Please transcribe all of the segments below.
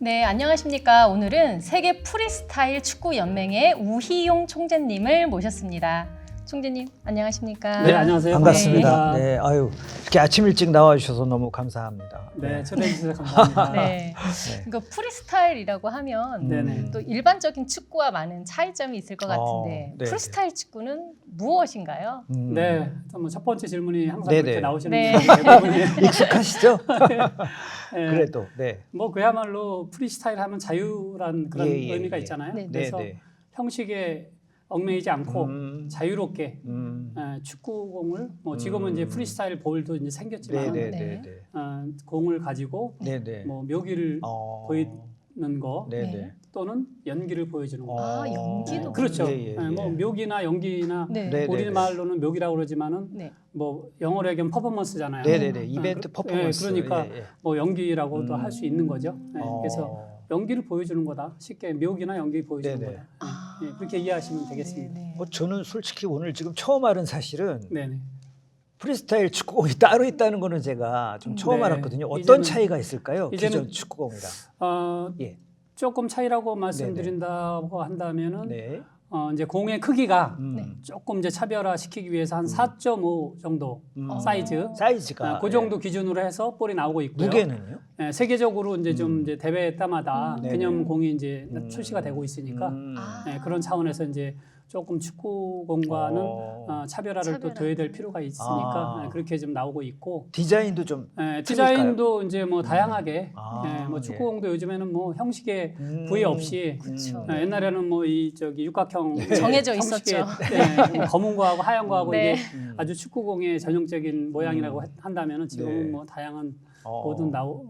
네, 안녕하십니까. 오늘은 세계 프리스타일 축구 연맹의 우희용 총재님을 모셨습니다. 총재님, 안녕하십니까? 네, 안녕하세요. 반갑습니다. 네, 아유 이렇게 아침 일찍 나와주셔서 너무 감사합니다. 네, 초대해 주셔서 감사합니다. 네. 그러니까 프리스타일이라고 하면 네네. 또 일반적인 축구와 많은 차이점이 있을 것 같은데 네, 프리스타일 축구는 무엇인가요? 네, 뭐 첫 번째 질문이 항상 네네. 그렇게 나오시는 네. 분이 대부분이 익숙하시죠? 네. 그래도 네. 뭐 그야말로 프리스타일 하면 자유란 그런 의미가 있잖아요. 네, 그래서 네. 형식에 얽매이지 않고 자유롭게 축구공을 뭐 지금은 이제 프리스타일 볼도 이제 생겼지만 네네네. 공을 가지고 네네. 뭐 묘기를 보이는 거 네네. 또는 연기를 보여주는 거. 아, 연기도 네, 그렇죠. 예, 예, 예. 뭐 묘기나 연기나 네. 네. 우리말로는 묘기라고 그러지만은 네. 뭐 영어로 얘기하면 퍼포먼스잖아요. 네네네. 이벤트 퍼포먼스. 그러니까 예, 예. 뭐 연기라고도 할 수 있는 거죠. 네, 그래서 연기를 보여주는 거다. 쉽게 묘기나 연기 보여주는 네네. 거다. 네, 그렇게 이해하시면 되겠습니다. 네. 뭐 저는 솔직히 오늘 지금 처음 알은 사실은 네네. 프리스타일 축구공이 따로 있다는 거는 제가 좀 처음 네. 알았거든요. 어떤 이제는- 차이가 있을까요? 이제는- 기존 축구공이랑. 예. 조금 차이라고 말씀드린다고 한다면은 네. 이제 공의 크기가 네. 조금 이제 차별화 시키기 위해서 한 4.5 정도 사이즈. 사이즈가 그 정도 기준으로 해서 볼이 나오고 있고요. 무게는요? 네, 세계적으로 이제 좀 이제 대회 때마다 네네. 기념공이 이제 출시가 되고 있으니까 아. 네, 그런 차원에서 이제 조금 축구공과는 차별화를 또 차별화. 둬야 될 필요가 있으니까 아. 그렇게 좀 나오고 있고 디자인도 좀 디자인도 이제 뭐 다양하게 뭐 예. 축구공도 요즘에는 뭐 형식에 부위 없이 그렇죠. 옛날에는 뭐 이 저기 육각형 정해져 형식의, 있었죠. 뭐 검은 거하고 하얀 거하고 네. 이게 아주 축구공의 전형적인 모양이라고 한다면은 지금은 네. 뭐 다양한 어.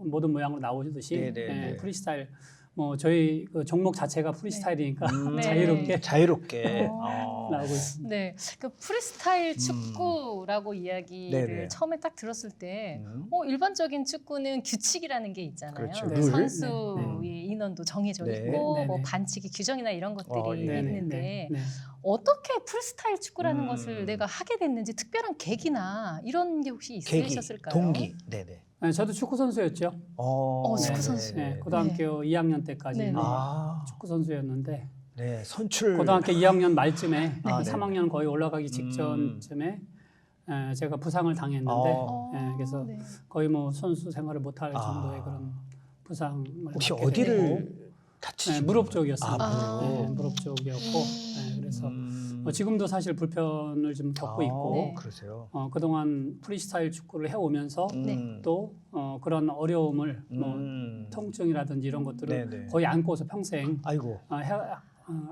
모든 모양으로 나오듯이 네네네. 프리스타일 뭐 저희 그 종목 자체가 프리스타일이니까 네. 자유롭게 나오고 있습니다. 네, 그 프리스타일 축구라고 이야기를 네네. 처음에 딱 들었을 때, 일반적인 축구는 규칙이라는 게 있잖아요. 그렇죠. 네. 선수의 인원도 정해져 네. 있고, 네. 뭐 네. 반칙이 규정이나 이런 것들이 네. 있는데 네. 어떻게 프리스타일 축구라는 것을 내가 하게 됐는지 특별한 계기나 이런 게 혹시 계기, 있으셨을까요? 동기, 네네. 네, 저도 축구 선수였죠. 축구 네, 선수. 네, 고등학교 2학년 때까지는 네. 축구 선수였는데 네, 선출. 고등학교 2학년 말쯤에 아, 네. 3학년 거의 올라가기 직전쯤에 제가 부상을 당했는데 그래서 네. 거의 뭐 선수 생활을 못할 아. 정도의 그런 부상을 혹시 받게 어디를 되고, 다치신 무릎 건가요? 쪽이었습니다. 아, 무릎. 네, 무릎 쪽이었고 그래서 뭐 지금도 사실 불편을 좀 겪고 있고 네. 그러세요. 그동안 프리스타일 축구를 해오면서 네. 또 그런 어려움을 뭐 통증이라든지 이런 것들을 네네. 거의 안고서 평생 아이고.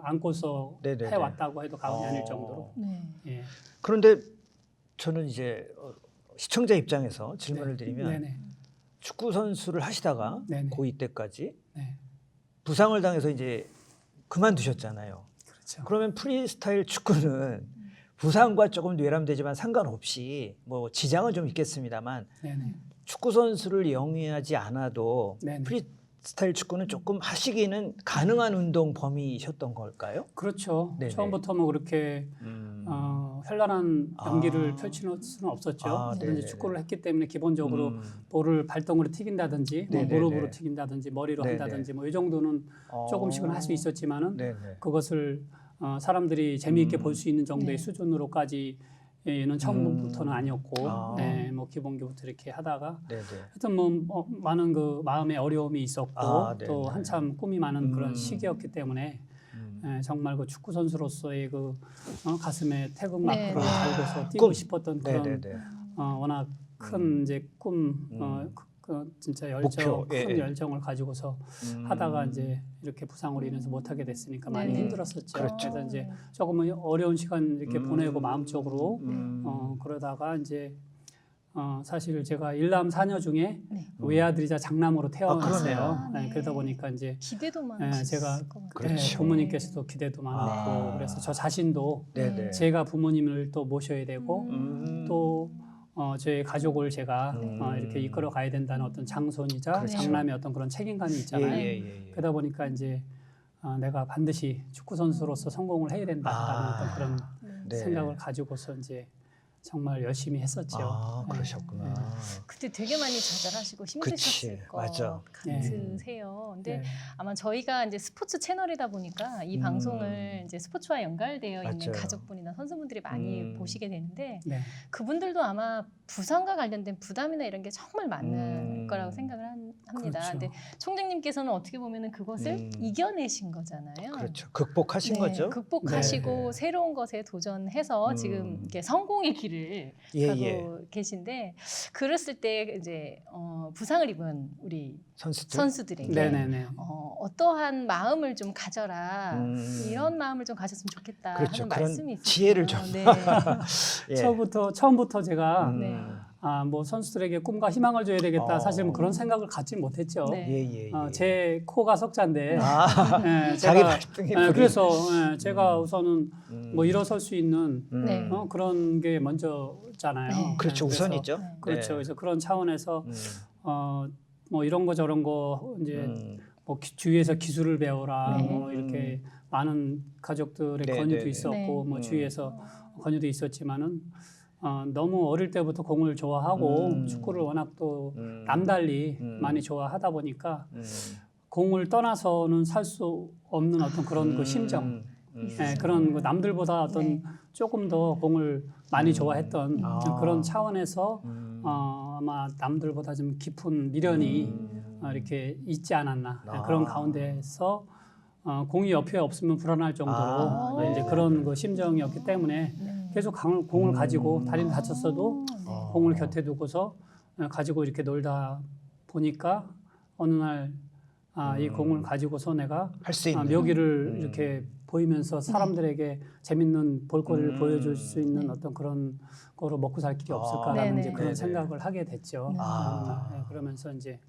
안고서 네네네. 해왔다고 해도 과언이 아닐 정도로. 네. 예. 그런데 저는 이제 시청자 입장에서 질문을 드리면 네네. 축구 선수를 하시다가 네네. 고2 때까지 네. 부상을 당해서 이제 그만두셨잖아요. 그렇죠. 그러면 프리스타일 축구는 부상과 조금 뇌람되지만 상관없이 뭐 지장은 좀 있겠습니다만 네네. 축구 선수를 영위하지 않아도 네네. 프리스타일 축구는 조금 하시기는 가능한 운동 범위셨던 걸까요? 그렇죠. 네네. 처음부터 뭐 그렇게 현란한 연기를 펼칠 수는 없었죠. 아, 그런데 네네네. 축구를 했기 때문에 기본적으로 볼을 발등으로 튀긴다든지 뭐 네네네. 무릎으로 튀긴다든지 머리로 네네. 한다든지 뭐 이 정도는 조금씩은 할 수 있었지만은 네네. 그것을 사람들이 재미있게 볼 수 있는 정도의 네. 수준으로까지는 처음부터는 아니었고 아. 뭐 기본기부터 이렇게 하다가 네네. 하여튼 뭐 많은 그 마음의 어려움이 있었고 아, 네네. 또 한참 꿈이 많은 그런 시기였기 때문에 정말 그 축구 선수로서의 그 가슴에 태극마크를 네. 달고서 뛰고 꿈. 싶었던 그런 네네네. 워낙 큰 이제 꿈, 진짜 열정, 목표. 큰 예, 예. 열정을 가지고서 하다가 이제 이렇게 부상으로 인해서 못하게 됐으니까 많이 네. 힘들었었죠. 그렇죠. 그래서 이제 조금은 어려운 시간 이렇게 보내고 마음적으로 그러다가 이제 사실 제가 일남 사녀 중에 네. 외아들이자 장남으로 태어났어요. 아, 네. 그러다 보니까 이제 기대도 제가 많으셨을 것 같아요. 그렇죠. 부모님께서도 기대도 많았고 아. 그래서 저 자신도 네네. 제가 부모님을 또 모셔야 되고 또 저희 가족을 제가 이렇게 이끌어 가야 된다는 어떤 장손이자 그렇죠. 장남의 어떤 그런 책임감이 있잖아요. 예. 그러다 보니까 이제 내가 반드시 축구 선수로서 성공을 해야 된다라는 어떤 그런 네. 생각을 가지고서 이제 정말 열심히 했었죠. 아, 그러셨구나. 그 그때 되게 많이 좌절하시고 힘드셨을 그치, 것 맞아. 같으세요. 근데 네. 아마 저희가 이제 스포츠 채널이다 보니까 이 방송을 이제 스포츠와 연결되어 있는 맞아요. 가족분이나 선수분들이 많이 보시게 되는데 네. 그분들도 아마 부상과 관련된 부담이나 이런 게 정말 많을 음. 거라고 생각을 합니다. 그렇죠. 근데 총장님께서는 어떻게 보면은 그것을 이겨내신 거잖아요. 그렇죠. 극복하신 네, 거죠. 극복하시고 네. 새로운 것에 도전해서 지금 이렇게 성공의 길을 예, 가고 예. 계신데 그랬을 때 이제 부상을 입은 우리 선수들. 선수들에게 네네네. 어떠한 마음을 좀 가져라 이런 마음을 좀 가졌으면 좋겠다 그렇죠. 하는 그런 말씀이 있어요. 지혜를 좀. 네. 예. 처음부터 제가 네. 뭐 선수들에게 꿈과 희망을 줘야 되겠다. 사실 뭐 그런 생각을 갖지 못했죠. 네. 예, 예, 예. 제 코가 석자인데 아, 예, 자기 제가 발등에 그래서 제가 우선은 뭐 일어설 수 있는 네. 그런 게 먼저잖아요. 네. 그렇죠. 그래서 우선이죠. 그렇죠. 네. 그래서 그런 차원에서 뭐 이런 거 저런 거 이제 뭐 주위에서 기술을 배워라 네. 뭐 이렇게 많은 가족들의 네, 권유도 네, 네. 있었고 뭐 주위에서 권유도 있었지만은 너무 어릴 때부터 공을 좋아하고 축구를 워낙 또 남달리 많이 좋아하다 보니까 공을 떠나서는 살 수 없는 어떤 그런 그 심정, 그런 그 남들보다 어떤 네. 조금 더 공을 많이 좋아했던 그런 차원에서 음. 아마 남들보다 좀 깊은 미련이 이렇게 있지 않았나 그런 가운데서 공이 옆에 없으면 불안할 정도로 이제 그런 그 심정이었기 때문에 네. 계속 공을 가지고 다리를 다쳤어도 네. 공을 곁에 두고서 가지고 이렇게 놀다 보니까 어느 날 이 공을 가지고서 내가 할 수 있는. 묘기를 이렇게 보이면서 사람들에게 재밌는 볼거리를 보여줄 수 있는 네. 어떤 그런 거로 먹고 살 길이 없을까라는 네네. 이제 그런 네네. 생각을 하게 됐죠. 네. 그러면서 이제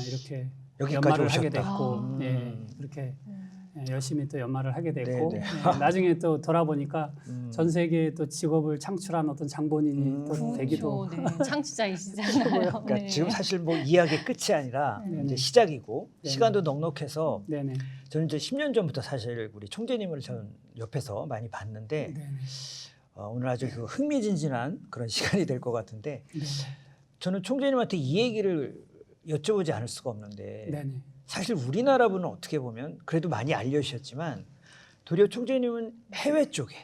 이렇게 여기까지 연말을 하게 오셨다. 됐고, 그렇게 열심히 또 연말을 하게 됐고, 네네. 나중에 또 돌아보니까 전 세계에 또 직업을 창출한 어떤 장본인이 또 되기도. 그렇죠. 네. 창시자이시잖아요. 그러니까 네. 지금 사실 뭐 이야기의 끝이 아니라 네. 이제 시작이고 네. 시간도 넉넉해서 네네. 저는 이제 10년 전부터 사실 우리 총재님을 전 옆에서 많이 봤는데 네네. 오늘 아주 그 흥미진진한 그런 시간이 될 것 같은데 네네. 저는 총재님한테 이 얘기를 여쭤보지 않을 수가 없는데 네네. 사실 우리나라 분은 어떻게 보면 그래도 많이 알려주셨지만 도리어 총재님은 해외 쪽에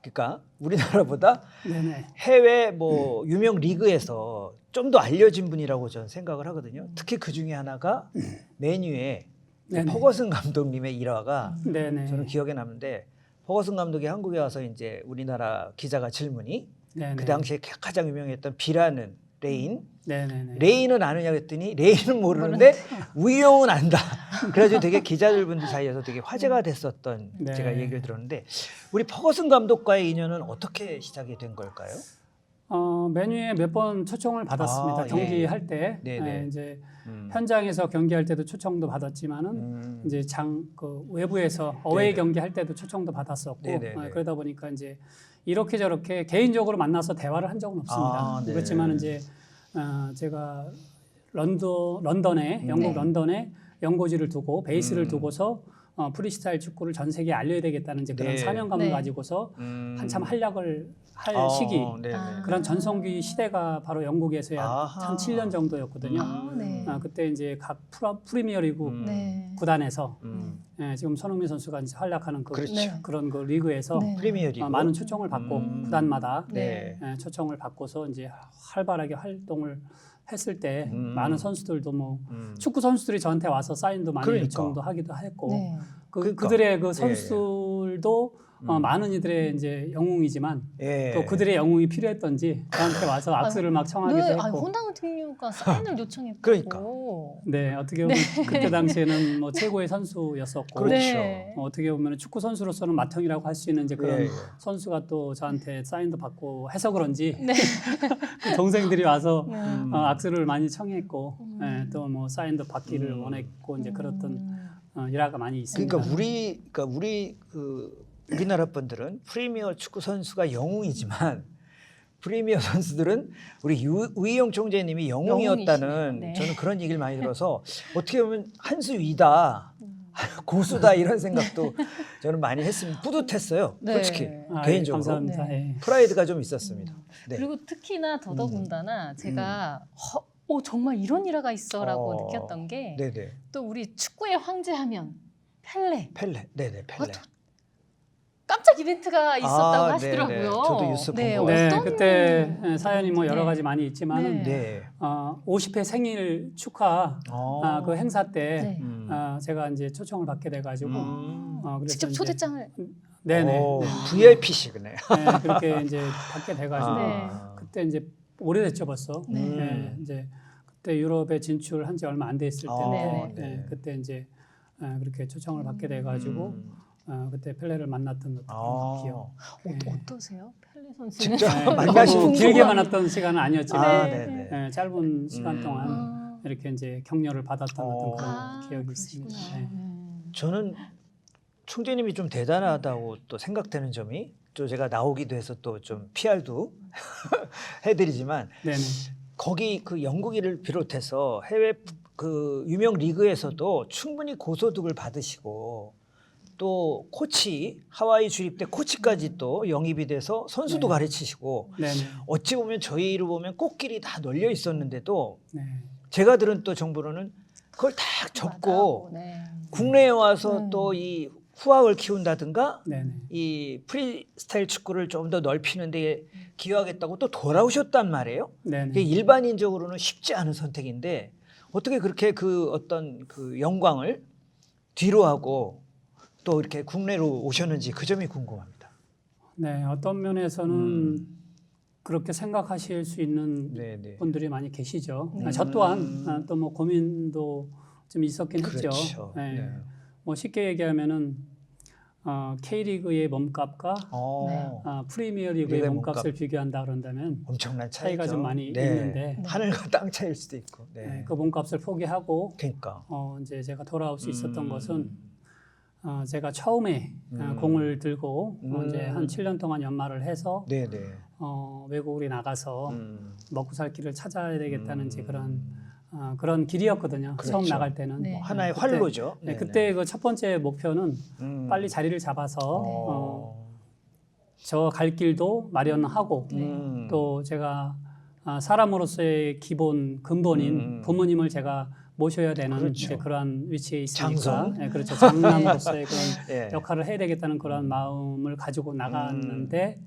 그러니까 우리나라보다 네네. 해외 뭐 유명 리그에서 좀 더 알려진 분이라고 저는 생각을 하거든요. 특히 그 중에 하나가 맨유의 네네. 퍼거슨 감독님의 일화가 네네. 저는 기억에 남는데 퍼거슨 감독이 한국에 와서 이제 우리나라 기자가 질문이 네네. 그 당시에 가장 유명했던 비라는 레인 네네네. 레인은 아느냐 그랬더니 레인은 모르는데 우이용은 안다. 그래가지고 되게 기자들분들 사이에서 되게 화제가 됐었던 네. 제가 얘기를 들었는데 우리 퍼거슨 감독과의 인연은 어떻게 시작이 된 걸까요? 메뉴에 몇 번 초청을 받았습니다. 예. 경기할 때 네네. 이제 현장에서 경기할 때도 초청도 받았지만은 이제 그 외부에서 어웨이 네네. 경기할 때도 초청도 받았었고 네네네. 그러다 보니까 이제 이렇게 저렇게 개인적으로 만나서 대화를 한 적은 없습니다. 네. 그렇지만 이제 제가 런던에 영국 네. 런던에 연고지를 두고 베이스를 두고서 프리스타일 축구를 전 세계에 알려야 되겠다는 이제 그런 네. 사명감을 네. 가지고서 한참 활약을 할 아, 시기 네네. 그런 전성기 시대가 바로 영국에서야 아하. 한 7년 정도였거든요. 네. 그때 이제 각 프리미어리그 네. 구단에서 음. 지금 손흥민 선수가 이제 활약하는 그렇죠. 그런 그 리그에서 네. 프리미어리그 많은 초청을 받고 구단마다 네. 초청을 받고서 이제 활발하게 활동을 했을 때 많은 선수들도 뭐 축구 선수들이 저한테 와서 사인도 많이 그러니까. 요청도 하기도 했고 네. 그러니까. 그들의 그 예, 선수들도 많은 이들의 이제 영웅이지만 예. 또 그들의 영웅이 필요했던지 저한테 와서 악수를 막 청하기도 네. 했고 호나우 팀류가 사인을 요청했고. 그러니까. 네 어떻게 보면 그때 당시에는 뭐 최고의 선수였었고 그렇죠. 네. 어떻게 보면 축구 선수로서는 맏형이라고 할 수 있는 이제 그런 예, 예. 선수가 또 저한테 사인도 받고 해서 그런지 네. 그 동생들이 와서 음. 악수를 많이 청했고 또 뭐 사인도 받기를 원했고 이제 그랬던 일화가 많이 있습니다. 그러니까 우리 우리나라 분들은 프리미어 축구 선수가 영웅이지만 프리미어 선수들은 우리 우이용 총재님이 영웅이었다는 영웅이시네요. 네. 저는 그런 얘기를 많이 들어서 어떻게 보면 한 수 위다. 고수다 이런 생각도 저는 많이 했습니다. 뿌듯했어요. 네. 솔직히 아, 예, 개인적으로 감사합니다. 예. 프라이드가 좀 있었습니다. 네. 그리고 특히나 더더군다나 제가 정말 이런 일화가 있어라고 느꼈던 게 또 네네. 우리 축구의 황제하면 펠레. 펠레. 네네. 펠레. 깜짝 이벤트가 있었다고 아, 하시더라고요. 네네. 저도 뉴스 본 네, 거 네, 어떤 그때 사연이 뭐 여러 네. 가지 많이 있지만은 네. 네. 50회 생일 축하 그 행사 때 네. 제가 이제 초청을 받게 돼가지고 그래서 직접 이제 초대장을 네네 VIP시구네. 네, 그렇게 이제 받게 돼가지고 네. 그때 이제 오래됐죠 벌써. 네. 네, 이제 그때 유럽에 진출한 지 얼마 안 됐을 때인데 네. 네, 그때 이제 그렇게 초청을 받게 돼가지고 그때 펠레를 만났던 어떤 기억. 네. 어떠세요? 펠레 선수는 직접 네, 만나신 너무 분. 길게 만났던 시간은 아니었지만 네네. 네, 짧은 시간 동안 이렇게 이제 격려를 받았던 어떤 그런 기억이 그러시구나. 있습니다. 네. 저는 총재님이 좀 대단하다고 또 생각되는 점이 또 제가 나오기도 해서 또 좀 PR도 해드리지만 네네. 거기 그 영국인을 비롯해서 해외 그 유명 리그에서도 충분히 고소득을 받으시고 또 코치 하와이 주립 때 코치까지 또 영입이 돼서 선수도 네. 가르치시고 네네. 어찌 보면 저희로 보면 꽃길이 다 널려 있었는데도 네. 제가 들은 또 정보로는 그걸 다 접고 네. 국내에 와서 또 이 후학을 키운다든가 네네. 이 프리스타일 축구를 좀 더 넓히는 데 기여하겠다고 또 돌아오셨단 말이에요. 네네. 그게 일반인적으로는 쉽지 않은 선택인데 어떻게 그렇게 그 어떤 그 영광을 뒤로 하고 또 이렇게 국내로 오셨는지 그 점이 궁금합니다. 네, 어떤 면에서는 그렇게 생각하실 수 있는 네네. 분들이 많이 계시죠. 저 또한 또 뭐 고민도 좀 있었긴 했죠. 그렇죠. 네. 네. 뭐 쉽게 얘기하면은 K리그의 몸값과 프리미어리그의 리그의 몸값을 몸값. 비교한다 그런다면 엄청난 차이가 차이죠. 좀 많이 네. 있는데 하늘과 땅 차이일 수도 있고. 네. 네, 그 몸값을 포기하고 그러니까. 이제 제가 돌아올 수 있었던 것은 제가 처음에 공을 들고 이제 한 7년 동안 연말을 해서 네네. 외국에 나가서 먹고 살 길을 찾아야 되겠다는 이제 그런 길이었거든요. 그렇죠. 처음 나갈 때는 네. 뭐 하나의 그때, 활로죠. 네, 네네. 그때 그 첫 번째 목표는 빨리 자리를 네. 잡아서 저 갈 길도 마련하고 또 제가 사람으로서의 기본 근본인 부모님을 제가 모셔야 되는 그렇죠. 이제 그러한 위치에 있으니까 장손. 네, 그렇죠. 장남으로서의 그런 예. 역할을 해야 되겠다는 그런 마음을 가지고 나갔는데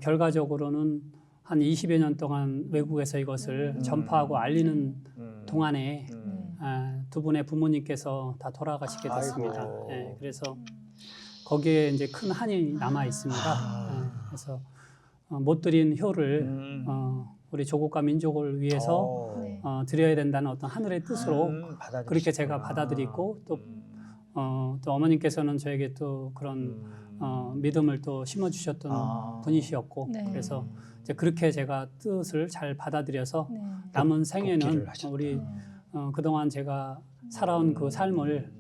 결과적으로는 한 20여 년 동안 외국에서 이것을 전파하고 알리는 동안에 두 분의 부모님께서 다 돌아가시게 됐습니다. 아이고. 네, 그래서 거기에 이제 큰 한이 남아 있습니다. 네, 그래서 못 드린 효를 우리 조국과 민족을 위해서 네. 드려야 된다는 어떤 하늘의 뜻으로 받아들이시구나. 그렇게 제가 받아들이고 또 어머님께서는 저에게 또 그런 믿음을 또 심어주셨던 분이셨고 네. 그래서 이제 그렇게 제가 뜻을 잘 받아들여서 네. 남은 복귀를 생에는 하셨다. 우리 그동안 제가 살아온 그 삶을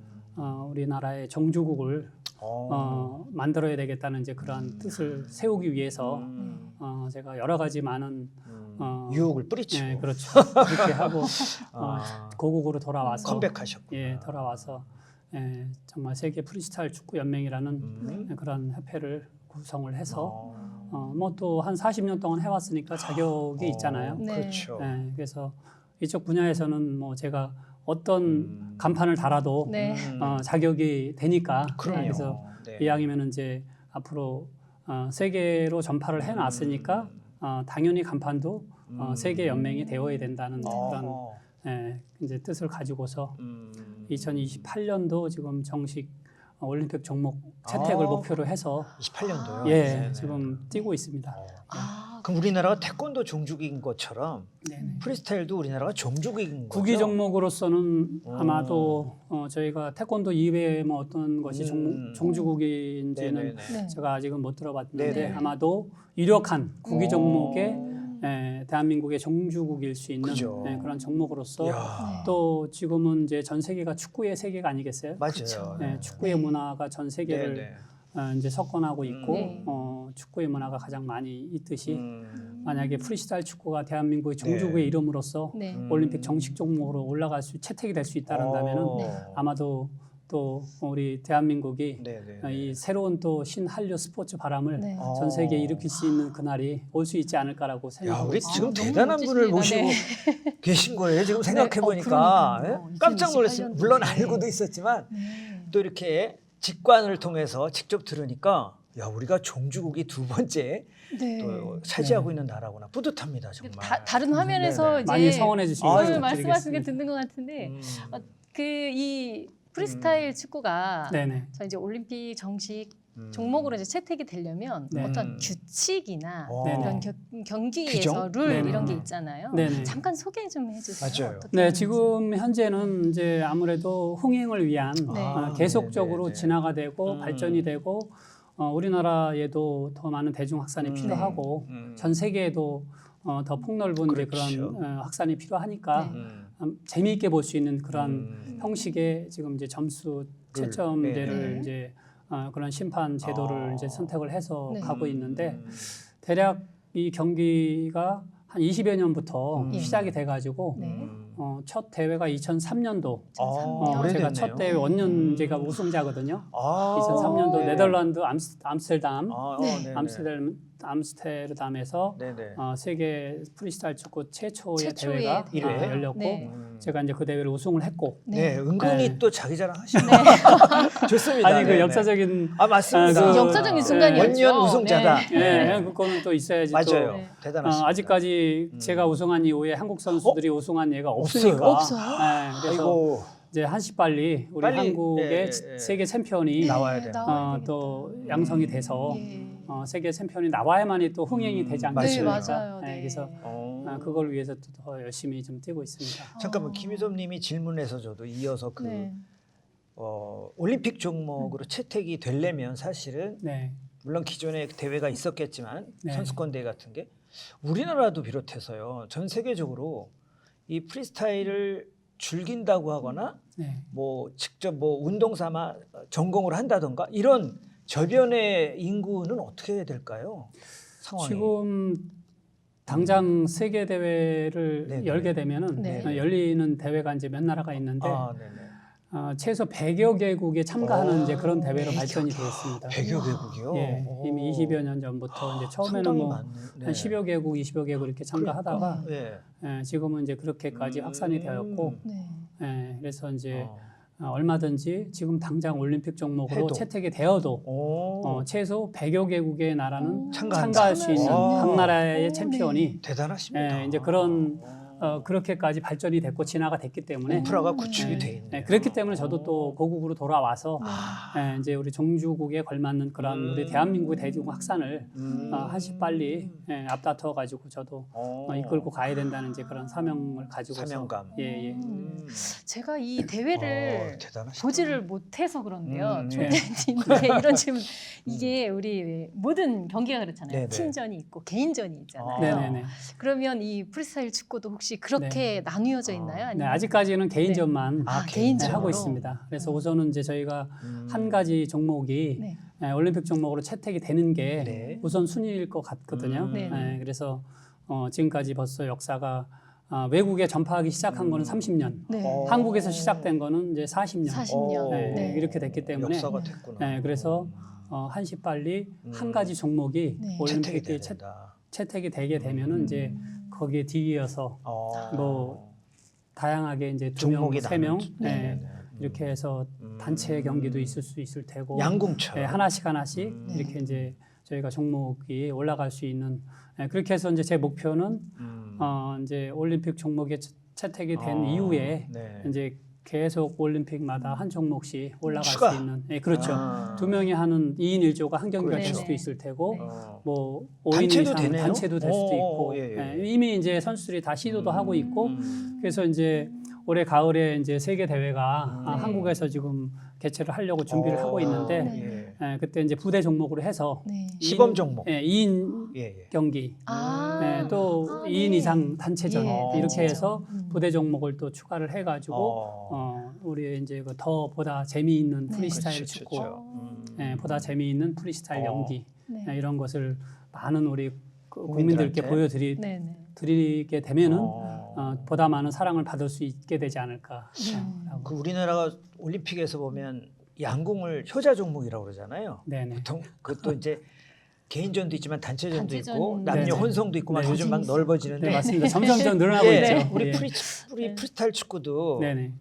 우리나라의 정주국을 만들어야 되겠다는 이제 그러한 뜻을 세우기 위해서 제가 여러 가지 많은 유혹을 뿌리치고 네, 그렇죠. 그렇게 하고 고국으로 돌아와서 컴백하셨고. 예, 돌아와서 정말 세계 프리스타일 축구 연맹이라는 그런 협회를 구성을 해서 뭐 또 한 40년 동안 해왔으니까 자격이 있잖아요. 네. 그렇죠. 그래서 이쪽 분야에서는 뭐 제가 어떤 간판을 달아도 네. 자격이 되니까 그럼요. 그래서 네. 이왕이면 이제 앞으로 세계로 전파를 해놨으니까 당연히 간판도 세계 연맹이 되어야 된다는 그런 이제 뜻을 가지고서 2028년도 지금 정식 올림픽 종목 채택을 목표로 해서 28년도요. 예 지금 뛰고 있습니다. 그럼 우리나라가 태권도 종주국인 것처럼 네네. 프리스타일도 우리나라가 종주국인 거죠? 국위 종목으로서는 아마도 저희가 태권도 이외에 뭐 어떤 것이 종주국인지는 네네네. 네. 제가 아직은 못 들어봤는데 네네. 아마도 유력한 국위 종목에 대한민국의 종주국일 수 있는 그죠. 그런 종목으로서 이야. 또 지금은 이제 전 세계가 축구의 세계가 아니겠어요? 맞아요. 네, 축구의 문화가 전 세계를 네네. 이제 석권하고 있고 네. 축구의 문화가 가장 많이 있듯이 만약에 프리스타일 축구가 대한민국의 종주국의 네. 이름으로서 네. 올림픽 정식 종목으로 올라갈 수 채택이 될 수 있다는다면은 네. 아마도 또 우리 대한민국이 네네. 이 새로운 또 신한류 스포츠 바람을 네. 전 세계에 일으킬 수 있는 그날이 올 수 있지 않을까라고 야, 생각하고 우리 있습니다. 지금 너무 대단한 분을 멋지시다. 모시고 계신 거예요. 지금 생각해 보니까 그러니까요. 깜짝 놀랐어요. 2028년도에. 물론 알고도 있었지만 네. 또 이렇게 직관을 통해서 직접 들으니까 야, 우리가 종주국이 두 번째 네. 또 차지하고 있는 나라구나. 뿌듯합니다, 정말. 다른 화면에서 네네. 이제 많이 성원해 주시면 아유, 오늘 말씀하신 게 드리겠습니다. 듣는 것 같은데 음. 그 이 프리스타일 축구가 네네. 저 이제 올림픽 정식 음. 종목으로 이제 채택이 되려면 네. 어떤 규칙이나 네네. 이런 경기에서 규정? 룰 네네. 이런 게 있잖아요. 네네. 잠깐 소개 좀 해주세요. 맞아요. 어떻게 네, 하는지. 지금 현재는 이제 아무래도 흥행을 위한 네. 계속적으로 네네네. 진화가 되고 음. 발전이 되고 우리나라에도 더 많은 대중 확산이 음. 필요하고 음. 전 세계에도 더 폭넓은 이제 그렇죠. 그런 확산이 필요하니까 네. 재미있게 볼 수 있는 그런 형식의 지금 이제 점수 채점제를 네. 이제 그런 심판 제도를 아. 이제 선택을 해서 네. 가고 있는데 대략 이 경기가 한 20여 년부터 예. 시작이 돼가지고 네. 첫 대회가 2003년도 오래됐네요. 제가 첫 대회 원년 제가 우승자거든요. 아, 2003년도 네. 네덜란드 암스테르담 네. 암스테르담에서 네네. 세계 프리스타일 축구 최초의 최초의 대회가 대회. 열렸고 네. 제가 이제 그 대회를 우승을 했고 네, 은근히 네. 또 자기 자랑 하시네. 좋습니다. 아니 그 네네. 역사적인 맞습니다. 그 역사적인 순간이었죠. 원년 우승자다. 네, 그거는 또 있어야지. 맞아요. 네. 대단하십니다. 아직까지 제가 우승한 이후에 한국 선수들이 우승한 예가 없어요? 없으니까. 없어요? 네, 그래서 아이고 이제 한시빨리 우리 빨리, 한국의 예, 예, 예. 세계 챔피언이 나와야 돼요. 나와야 또 양성이 돼서 예. 세계 챔피언이 나와야만이 또 흥행이 되지 네, 않겠습니까? 맞아요. 네. 그래서 어. 그걸 위해서 또 더 열심히 좀 뛰고 있습니다. 잠깐만 김희섭님이 질문해서 저도 이어서 그 네. 올림픽 종목으로 채택이 되려면 사실은 네, 물론 기존에 대회가 있었겠지만 네. 선수권 대회 같은 게 우리나라도 비롯해서요 전 세계적으로 이 프리스타일을 즐긴다고 하거나 네. 뭐 직접 뭐 운동 삼아 전공을 한다던가 이런 저변의 인구는 어떻게 될까요? 상황이. 지금 당장 세계 대회를 네네. 열게 되면은 네. 열리는 대회가 이제 몇 나라가 있는데 네네. 최소 100여 개국에 참가하는 오, 이제 그런 대회로 100여 발전이 개. 되어 있습니다. 100여 개국이요? 예, 오. 이미 20여 년 전부터 이제 처음에는 상당히 뭐 많네. 네. 한 10여 개국, 20여 개국 이렇게 참가하다가 예. 지금은 이제 그렇게까지 확산이 되었고 네. 그래서 이제 얼마든지 지금 당장 올림픽 종목으로 해도. 채택이 되어도 오. 최소 100여 개국의 나라는 참가한다. 참가할 수 있는 아. 각 나라의 네. 챔피언이 대단하십니다. 이제 그런 그렇게까지 발전이 됐고 진화가 됐기 때문에 인프라가 구축이 네. 돼 있네요. 그렇기 때문에 저도 또 고국으로 돌아와서 아. 이제 우리 종주국에 걸맞는 그런 우리 대한민국의 대중 확산을 음. 하시빨리 앞다퉈 가지고 저도 이끌고 가야 된다는 이제 그런 사명을 가지고서 사명감. 예. 제가 이 대회를 대단하시다. 보지를 못해서 그런데요. 네. 총대님께 이런 질문. 이게 우리 모든 경기가 그렇잖아요. 네네. 팀전이 있고 개인전이 있잖아요. 네네네. 그러면 이 프리스타일 축구도 혹시 그렇게 나뉘어져 있나요? 네, 아니면 아직까지는 개인전만 개인전으로 하고 있습니다. 그래서 우선은 이제 저희가 한 가지 종목이 네. 올림픽 종목으로 채택이 되는 게 네. 우선 순위일 것 같거든요. 네. 그래서 지금까지 벌써 역사가 외국에 전파하기 시작한 거는 30년, 네. 한국에서 시작된 거는 이제 40년. 40년. 네, 이렇게 됐기 때문에 역사가 됐구나. 그래서 한시빨리 한 가지 종목이 네. 채택이 올림픽에 된다. 채택이 되게 되면은 이제 거기에 뒤이어서 뭐 다양하게 이제 두 명, 종목이 세 명 나누죠. 이렇게 해서 단체 경기도 있을 수 있을 테고 양궁처럼. 하나씩 이렇게 이제 저희가 종목이 올라갈 수 있는 그렇게 해서 이제 제 목표는 이제 올림픽 종목에 채택이 된 이후에 네. 이제 계속 올림픽마다 한 종목씩 올라갈 추가. 수 있는 그렇죠. 아. 두 명이 하는 2인 1조가 한 경기가 될 그렇죠. 수도 있을 테고 네. 뭐 5인 단체도 이상 되네요? 단체도 될 수도 있고 예. 이미 이제 선수들이 다 시도도 하고 있고 그래서 이제 올해 가을에 이제 세계 대회가 한국에서 지금 개최를 하려고 준비를 하고 있는데 그때 이제 부대 종목으로 해서 네. 시범 종목. 2인 예. 경기 또 아, 2인 네. 이상 단체전 예, 이렇게 단체전. 해서 부대 종목을 또 추가를 해가지고 우리 이제 더 보다 재미있는 네. 프리스타일 그렇죠, 축구, 그렇죠. 보다 재미있는 프리스타일 연기 네. 이런 것을 많은 우리 국민들께 국민들한테? 보여드리게 네. 네. 되면은 보다 많은 사랑을 받을 수 있게 되지 않을까. 라고. 그 우리나라가 올림픽에서 보면 양궁을 효자 종목이라고 그러잖아요. 네네. 보통 그것도 이제 개인전도 있지만 단체전도 단체전. 있고 남녀 네네. 혼성도 있고 막 네. 요즘 막 재밌어요. 넓어지는데 네, 맞습니다. 점점점 늘어나고 예, 있죠. 우리 예. 우리 프리스타일 축구도 네네.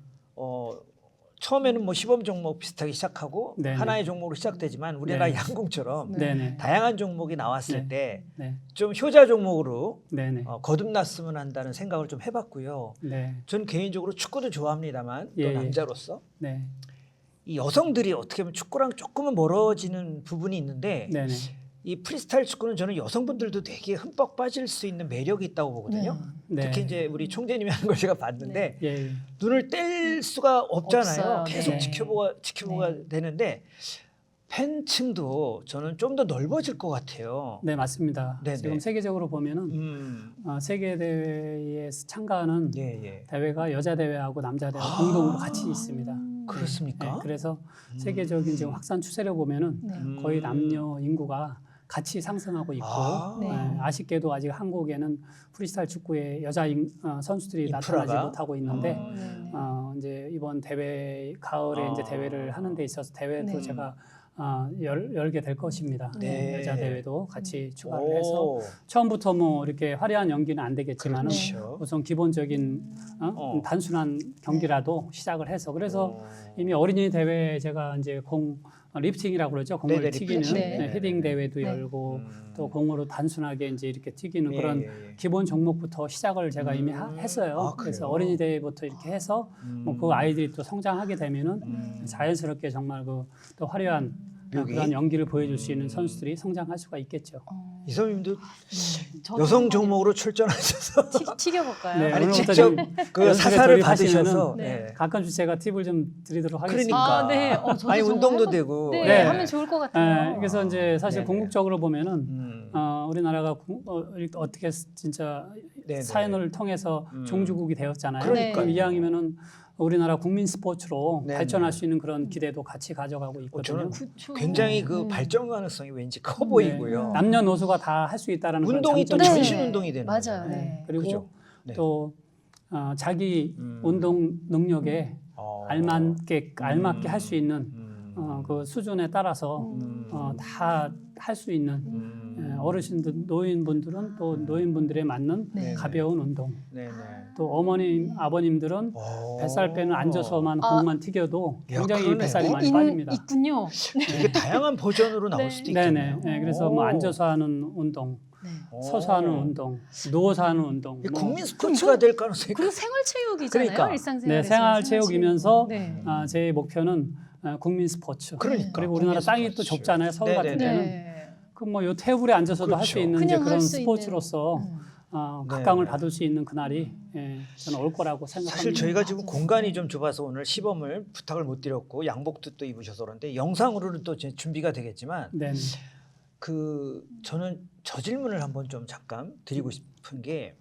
처음에는 뭐 시범 종목 비슷하게 시작하고 네네. 하나의 종목으로 시작되지만 우리나라 네. 양궁처럼 네네. 다양한 종목이 나왔을 네. 때 네. 좀 효자 종목으로 네네. 거듭났으면 한다는 생각을 좀 해봤고요. 네. 전 개인적으로 축구도 좋아합니다만 또 예, 예. 남자로서 네. 이 여성들이 어떻게 보면 축구랑 조금은 멀어지는 부분이 있는데 네네. 이 프리스타일 축구는 저는 여성분들도 되게 흠뻑 빠질 수 있는 매력이 있다고 보거든요. 네. 특히 이제 우리 총재님이 하는 걸 제가 봤는데 예, 예. 눈을 뗄 수가 없잖아요. 없어요. 계속 네. 지켜보가 되는데 팬층도 저는 좀 더 넓어질 것 같아요. 네, 맞습니다. 네네. 지금 세계적으로 보면은 세계 대회에 참가하는 예, 예. 대회가 여자 대회하고 남자 대회가 공동으로 같이 있습니다. 그렇습니까? 네, 그래서 세계적인 지금 확산 추세를 보면은 네. 거의 남녀 인구가 같이 상승하고 있고 네. 아쉽게도 아직 한국에는 프리스타일 축구에 여자 선수들이 인프라가? 나타나지 못하고 있는데 네. 이제 이번 대회 가을에 이제 대회를 하는 데 있어서 대회도 네. 제가 열게 될 것입니다. 네. 여자 대회도 같이 추가를 오. 해서 처음부터 뭐 이렇게 화려한 연기는 안 되겠지만 그렇죠. 우선 기본적인 단순한 경기라도 시작을 해서 그래서 오. 이미 어린이 대회 제가 이제 리프팅이라고 그러죠. 공을 네네, 튀기는 리프팅. 네. 헤딩 대회도 네. 열고 또 공으로 단순하게 이제 이렇게 튀기는 그런 예, 예. 기본 종목부터 시작을 제가 이미 했어요. 아, 그래서 그래요? 어린이 대회부터 이렇게 해서 뭐 그 아이들이 또 성장하게 되면은 자연스럽게 정말 그 또 화려한 묘기? 그런 연기를 보여줄 수 있는 선수들이 성장할 수가 있겠죠. 이성님도 저도 여성 한번 종목으로 출전하셔서 튀겨볼까요? 네. 아니 오늘부터 직접 좀 그 연습에 사사를 돌입하시면은 받으셔서 네. 네. 가끔씩 제가 팁을 좀 드리도록 하겠습니다. 그러니까 아, 네. 저도 아니 정말 운동도 해보- 되고 네, 네. 하면 좋을 것 같아요. 그래서 이제 사실 네네. 궁극적으로 보면은 음. 우리나라가 어떻게 진짜 네네. 사연을 통해서 종주국이 되었잖아요. 그러니까요. 그럼 이왕이면은 우리나라 국민 스포츠로 네네. 발전할 수 있는 그런 기대도 같이 가져가고 있거든요. 저는 그쵸. 굉장히 그 발전 가능성이 왠지 커 보이고요. 남녀노소가 다 할 수 있다라는 그런 운동이 또 장점이 전신 운동이 되는 맞아요. 거예요. 네. 그리고 그죠? 네. 또 자기 운동 능력에 알맞게 할 수 있는 그 수준에 따라서 다 할 수 있는 어르신들, 노인분들은 또 노인분들에 맞는 네. 가벼운 운동. 네네. 또 어머님, 아버님들은 뱃살 빼는 앉아서만 공만 튀겨도 야, 굉장히 그러네. 뱃살이 많이 빠집니다. 있군요. 되게 다양한 버전으로 나올 네. 수도 있겠네요. 네네. 그래서 뭐 앉아서 하는 운동, 네. 서서 하는 운동, 누워서 하는 운동. 이게 뭐 국민 스포츠가 될 가능성이 그리고 생활체육이잖아요. 그러니까. 일상생활에서 네, 생활체육이면서 네. 제 목표는 국민 스포츠. 그러니까. 그리고 우리나라 국민 땅이 또 스포츠. 좁잖아요. 서울 같은 네네네. 데는. 네. 그 뭐 요 테이블에 앉아서도 할 수 그렇죠. 있는 이제 그냥 그런 할수 있는. 스포츠로서 각광을 네네. 받을 수 있는 그날이 저는 올 거라고 생각합니다. 사실 저희가 지금 공간이 좀 좁아서 오늘 시범을 부탁을 못 드렸고 양복도 또 입으셔서 그런데 영상으로는 또 이제 준비가 되겠지만 네. 그 저는 저 질문을 한번 좀 잠깐 드리고 싶은 게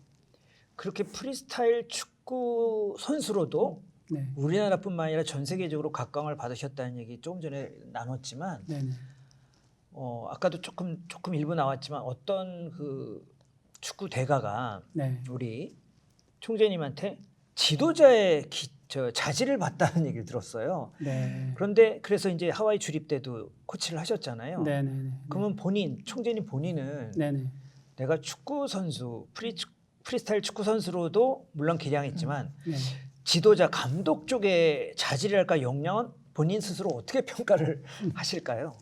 그렇게 프리스타일 축구 선수로도 네. 우리나라뿐만 아니라 전 세계적으로 각광을 받으셨다는 얘기 조금 전에 나눴지만 네. 아까도 조금 일부 나왔지만 어떤 그 축구 대가가 네. 우리 총재님한테 지도자의 자질을 받다는 얘기를 들었어요. 네. 그런데 그래서 이제 하와이 주립 때도 코치를 하셨잖아요. 네. 네. 그러면 총재님 본인은 네. 네. 내가 축구 선수, 프리스타일 축구 선수로도 물론 기량했지만 네. 지도자, 감독 쪽의 자질이랄까 역량은 본인 스스로 어떻게 평가를 하실까요?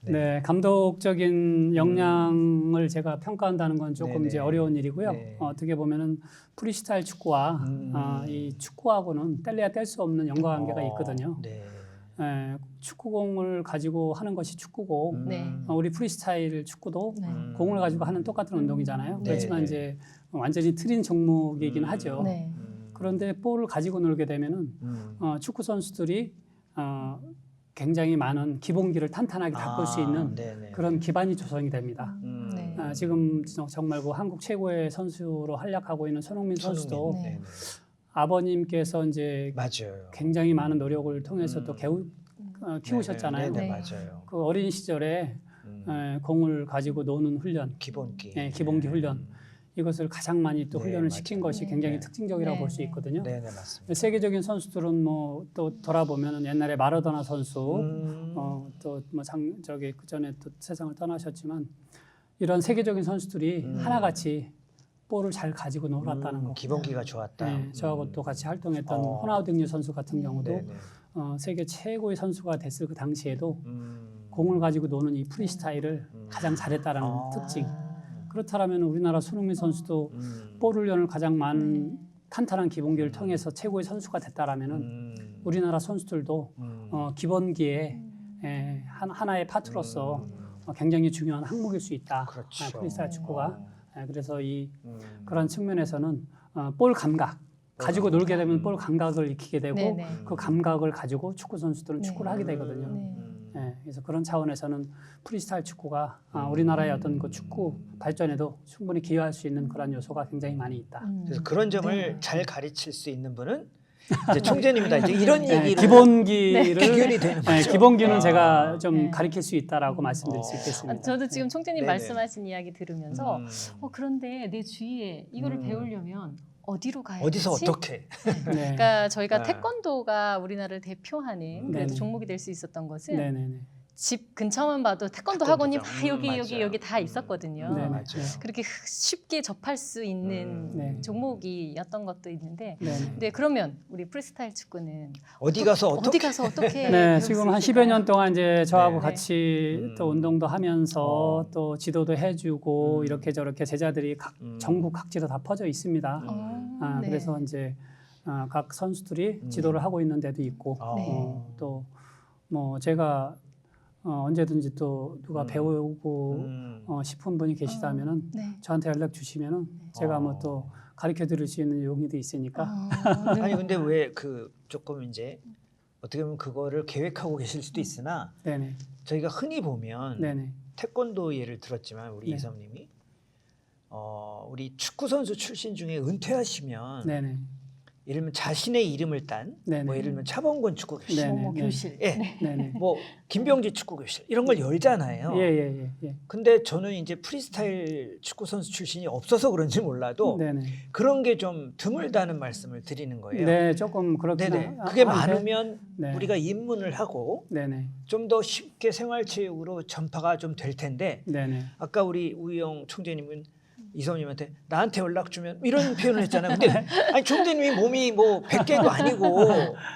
네, 감독적인 역량을 제가 평가한다는 건 조금 네네. 이제 어려운 일이고요. 네. 어떻게 보면은 프리스타일 축구와 이 축구하고는 뗄래야 뗄 수 없는 연관관계가 있거든요. 네. 축구공을 가지고 하는 것이 축구고 네. 우리 프리스타일 축구도 네. 공을 가지고 하는 똑같은 운동이잖아요. 네. 그렇지만 이제 완전히 틀린 종목이긴 하죠. 네. 그런데 볼을 가지고 놀게 되면은 축구 선수들이 굉장히 많은 기본기를 탄탄하게 닦을 수 있는 네네. 그런 기반이 조성이 됩니다. 네. 지금 정말 그 한국 최고의 선수로 활약하고 있는 손흥민 선수도 네. 네네. 아버님께서 이제 맞아요. 굉장히 많은 노력을 통해서 또 키우셨잖아요. 네네, 네. 맞아요. 그 어린 시절에 공을 가지고 노는 훈련, 기본기. 기본기 훈련 이것을 가장 많이 또 네, 훈련을 시킨 맞아요. 것이 네. 굉장히 네. 특징적이라고 네, 볼 수 네. 있거든요. 네, 네, 맞습니다. 세계적인 선수들은 뭐 또 돌아보면 옛날에 마라도나 선수 또 뭐 저기 그 전에 또 세상을 떠나셨지만 이런 세계적인 선수들이 하나같이 볼을 잘 가지고 놀았다는 거. 기본기가 좋았다. 네, 저하고 또 같이 활동했던 어. 호나우딩류 선수 같은 경우도 네, 네. 세계 최고의 선수가 됐을 그 당시에도 공을 가지고 노는 이 프리스타일을 가장 잘했다라는 아. 특징. 그렇다면 우리나라 손흥민 선수도 볼 훈련을 가장 많은 탄탄한 기본기를 통해서 최고의 선수가 됐다라면은 우리나라 선수들도 기본기에 하나의 파트로서 굉장히 중요한 항목일 수 있다. 그렇죠. 프리스타일 축구가. 그래서 그런 측면에서는 볼 감각 가지고 놀게 되면 볼 감각을 익히게 되고 네, 네. 그 감각을 가지고 축구 선수들은 네. 축구를 하게 되거든요. 네. 그래서 그런 차원에서는 프리스타일 축구가 우리나라의 어떤 그 축구 발전에도 충분히 기여할 수 있는 그런 요소가 굉장히 많이 있다. 그래서 그런 점을 네. 잘 가르칠 수 있는 분은 이제 총재님이다. 이제 이런 네, 얘기를 기본기를 비결이 되는 거죠. 기본기는 아. 제가 좀 네. 가르칠 수 있다라고 말씀드릴 수 어. 있겠습니다. 저도 지금 총재님 네네. 말씀하신 이야기 들으면서 그런데 내 주위에 이거를 배우려면 어디로 가야 어디서 되지? 어떻게? 네. 그러니까 저희가 네. 태권도가 우리나라를 대표하는 그래도 네네. 종목이 될 수 있었던 것은 네네네. 집 근처만 봐도 태권도 태권도죠. 학원이 다 여기 맞아요. 여기 다 있었거든요. 네네. 맞아요. 그렇게 쉽게 접할 수 있는 네. 종목이었던 것도 있는데, 네네. 근데 그러면 우리 프리스타일 축구는 어디 가서 어떻게? 어디 가서 어떻게 네, 배울 지금 수 한 있을까요? 10여 년 동안 이제 저하고 네. 같이 또 운동도 하면서 어. 또 지도도 해주고 이렇게 저렇게 제자들이 전국 각지로 다 퍼져 있습니다. 네. 그래서 이제 각 선수들이 지도를 하고 있는 데도 있고 아. 네. 또 뭐 제가 언제든지 또 누가 배우고 싶은 분이 계시다면은 네. 저한테 연락 주시면은 제가 뭐 또 가르쳐 드릴 수 있는 용의도 있으니까. 네. 아니 근데 왜 그 조금 이제 어떻게 보면 그거를 계획하고 계실 수도 있으나 네네. 저희가 흔히 보면 네네. 태권도 예를 들었지만 우리 네. 이섭님이 우리 축구 선수 출신 중에 은퇴하시면 네네. 예를 들면 자신의 이름을 딴 네네. 뭐 예를 들면 차범근 축구 교실, 네네. 뭐 교실. 예, 네네. 뭐 김병지 축구 교실 이런 걸 열잖아요. 예예예. 예. 근데 저는 이제 프리스타일 축구 선수 출신이 없어서 그런지 몰라도 네네. 그런 게 좀 드물다는 말씀을 드리는 거예요. 네, 조금 그렇긴 네네. 하- 그게 한데, 많으면 네. 우리가 입문을 하고 네네. 좀 더 쉽게 생활체육으로 전파가 좀 될 텐데 네네. 아까 우리 우영 총재님은 이섭님한테 나한테 연락 주면 이런 표현을 했잖아요. 근데 아니 총재님이 몸이 뭐 100개도 아니고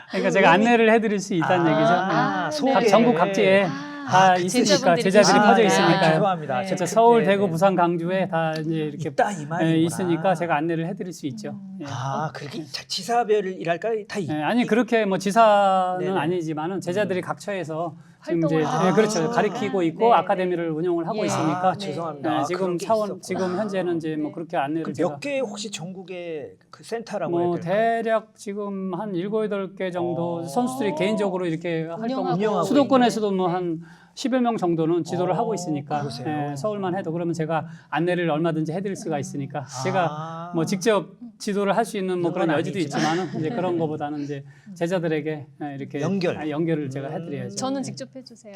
그러니까 제가 안내를 해드릴 수 있다는 얘기죠. 아, 소개. 각 전국 각지에 다 있으니까 제자들이 계시니까. 퍼져 네. 있으니까요. 죄송합니다. 네. 진짜 제가 서울, 그때, 대구, 네. 부산, 강주에 다 이제 이렇게 있다 이 말이구나. 있으니까 제가 안내를 해드릴 수 있죠. 예. 그렇게 지사별이랄까 다 있. 아니 그렇게 뭐 지사는 네네. 아니지만은 제자들이 각처에서 지금 이제 활동을 하고 그렇죠 있으니까. 가리키고 있고 네, 아카데미를 운영을 하고 예. 있으니까 네. 죄송합니다. 네, 지금 그런 게 차원 있었구나. 지금 현재는 이제 뭐 네. 그렇게 안내를 제가 몇 개 혹시 전국에 그 센터라고 뭐 해야 될까요? 대략 지금 한 7, 8개 정도 선수들이 개인적으로 이렇게 활동을 운영하고 수도권에서도 뭐 한 10여 명 정도는 지도를 하고 있으니까 그러세요? 예, 서울만 해도 그러면 제가 안내를 얼마든지 해드릴 수가 있으니까 제가 뭐 직 직접 지도를 할 수 있는 뭐 그런 그건 여지도 아니지만. 있지만은 이제 그런 거보다는 이제 제자들에게 이렇게 연결을 제가 해드려야죠. 저는 예. 직접 해주세요.